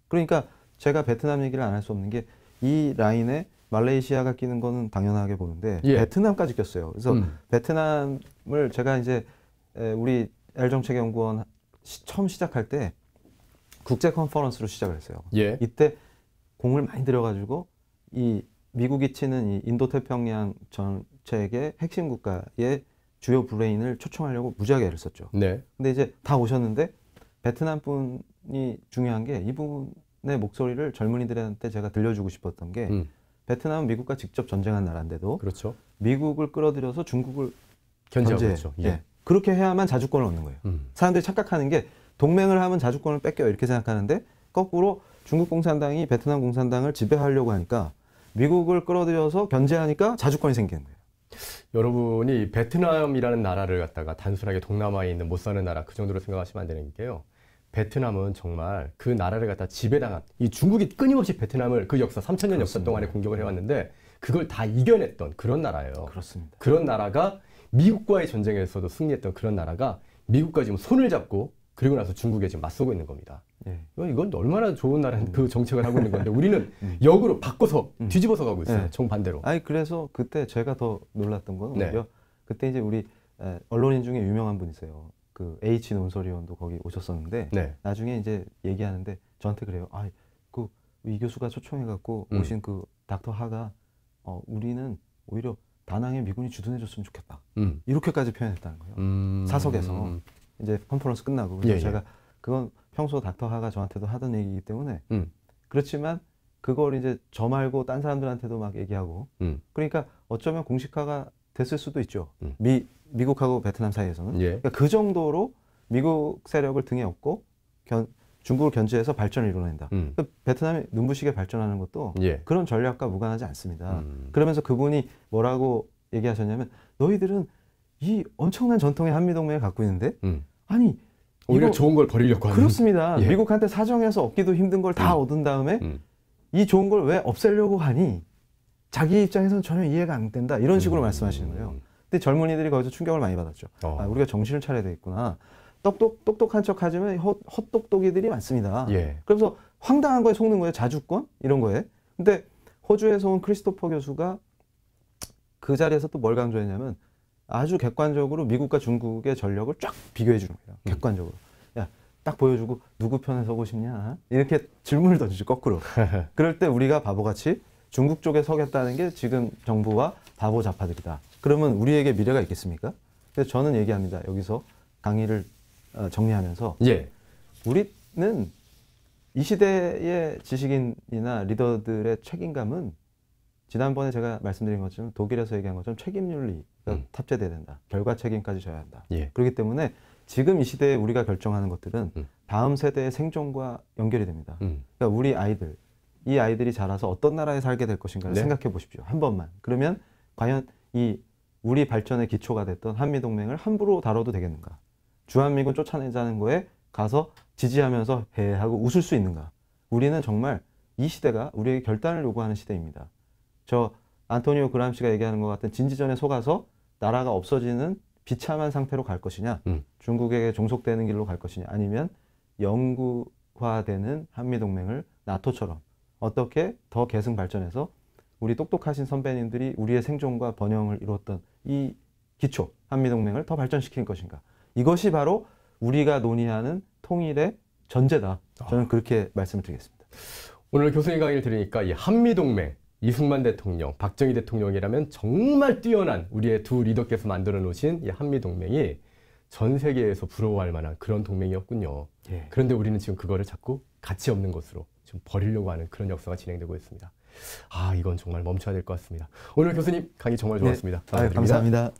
그러니까 제가 베트남 얘기를 안 할 수 없는 게 이 라인에 말레이시아가 끼는 거는 당연하게 보는데 베트남까지 꼈어요. 그래서 베트남을 제가 이제 우리 L정책연구원 처음 시작할 때 국제 컨퍼런스로 시작을 했어요. 이때 공을 많이 들여가지고 이 미국이 치는 이 인도태평양 정책의 핵심 국가의 주요 브레인을 초청하려고 무지하게 애를 썼죠. 근데 이제 다 오셨는데 베트남 분이 중요한 게 이분의 목소리를 젊은이들한테 제가 들려주고 싶었던 게 베트남은 미국과 직접 전쟁한 나라인데도 미국을 끌어들여서 중국을 견제하죠. 그렇게 해야만 자주권을 얻는 거예요. 사람들이 착각하는 게 동맹을 하면 자주권을 뺏겨요 이렇게 생각하는데 거꾸로 중국 공산당이 베트남 공산당을 지배하려고 하니까 미국을 끌어들여서 견제하니까 자주권이 생기는 거예요. 여러분이 베트남이라는 나라를 갖다가 단순하게 동남아에 있는 못 사는 나라 그 정도로 생각하시면 안 되는 게요. 베트남은 정말 그 나라를 갖다 지배당한 이 중국이 끊임없이 베트남을 그 역사 3000년 역사 동안에 공격을 해왔는데 그걸 다 이겨냈던 그런 나라예요. 그렇습니다. 그런 나라가 미국과의 전쟁에서도 승리했던 그런 나라가 미국과 지금 손을 잡고 그리고 나서 중국에 지금 맞서고 있는 겁니다. 이건 얼마나 좋은 나라는 그 정책을 하고 있는 건데 우리는 역으로 바꿔서 뒤집어서 가고 있어요. 정반대로. 그래서 그때 제가 더 놀랐던 건 오히려 그때 이제 우리 언론인 중에 유명한 분 있어요. 그 H 논설위원도 거기 오셨었는데 나중에 이제 얘기하는데 저한테 그래요. 그 이 교수가 초청해갖고 오신 그 닥터 하가 우리는 오히려 다낭에 미군이 주둔해줬으면 좋겠다. 이렇게까지 표현했다는 거예요. 사석에서 이제 컨퍼런스 끝나고 그래서 제가 그건 평소 닥터 하가 저한테도 하던 얘기이기 때문에 그렇지만 그걸 이제 저 말고 딴 사람들한테도 막 얘기하고 그러니까 어쩌면 공식화가 됐을 수도 있죠. 미국하고 베트남 사이에서는 그러니까 그 정도로 미국 세력을 등에 업고 중국을 견제해서 발전을 이뤄낸다. 베트남이 눈부시게 발전하는 것도 그런 전략과 무관하지 않습니다. 그러면서 그분이 뭐라고 얘기하셨냐면 너희들은 이 엄청난 전통의 한미동맹을 갖고 있는데 아니 오히려 좋은 걸 버리려고 하는. 그렇습니다. 예. 미국한테 사정해서 얻기도 힘든 걸 다 얻은 다음에 이 좋은 걸 왜 없애려고 하니? 자기 입장에서는 전혀 이해가 안 된다. 이런 식으로 말씀하시는 거예요. 근데 젊은이들이 거기서 충격을 많이 받았죠. 아, 우리가 정신을 차려야 되겠구나. 똑똑한 척 하지만 헛똑똑이들이 많습니다. 예. 그래서 황당한 거에 속는 거예요. 자주권? 이런 거에. 근데 호주에서 온 크리스토퍼 교수가 그 자리에서 또 뭘 강조했냐면 아주 객관적으로 미국과 중국의 전력을 쫙 비교해 주는 거예요. 객관적으로. 야, 딱 보여주고 누구 편에 서고 싶냐? 이렇게 질문을 던지죠. 거꾸로. 그럴 때 우리가 바보같이 중국 쪽에 서겠다는 게 지금 정부와 바보 좌파들이다. 그러면 우리에게 미래가 있겠습니까? 그래서 저는 얘기합니다. 여기서 강의를 정리하면서 예. 우리는 이 시대의 지식인이나 리더들의 책임감은 지난번에 제가 말씀드린 것처럼 독일에서 얘기한 것처럼 책임윤리가 탑재돼야 된다. 결과 책임까지 져야 한다. 예. 그렇기 때문에 지금 이 시대에 우리가 결정하는 것들은 다음 세대의 생존과 연결이 됩니다. 그러니까 우리 아이들, 이 아이들이 자라서 어떤 나라에 살게 될 것인가를 네. 생각해 보십시오. 한 번만. 그러면 과연 이 우리 발전의 기초가 됐던 한미동맹을 함부로 다뤄도 되겠는가? 주한미군 쫓아내자는 거에 가서 지지하면서 해하고 웃을 수 있는가? 우리는 정말 이 시대가 우리에게 결단을 요구하는 시대입니다. 저 안토니오 그람시가 얘기하는 것 같은 진지전에 속아서 나라가 없어지는 비참한 상태로 갈 것이냐, 중국에게 종속되는 길로 갈 것이냐, 아니면 영구화되는 한미동맹을 나토처럼 어떻게 더 계승 발전해서 우리 똑똑하신 선배님들이 우리의 생존과 번영을 이루었던 이 기초, 한미동맹을 더 발전시킬 것인가. 이것이 바로 우리가 논의하는 통일의 전제다. 저는 그렇게 말씀을 드리겠습니다. 오늘 교수님 강의를 들으니까 이 한미동맹, 이승만 대통령, 박정희 대통령이라면 정말 뛰어난 우리의 두 리더께서 만들어 놓으신 이 한미동맹이 전 세계에서 부러워할 만한 그런 동맹이었군요. 예. 그런데 우리는 지금 그거를 자꾸 가치 없는 것으로 좀 버리려고 하는 그런 역사가 진행되고 있습니다. 아, 이건 정말 멈춰야 될 것 같습니다. 오늘 교수님 강의 정말 좋았습니다. 네. 감사합니다.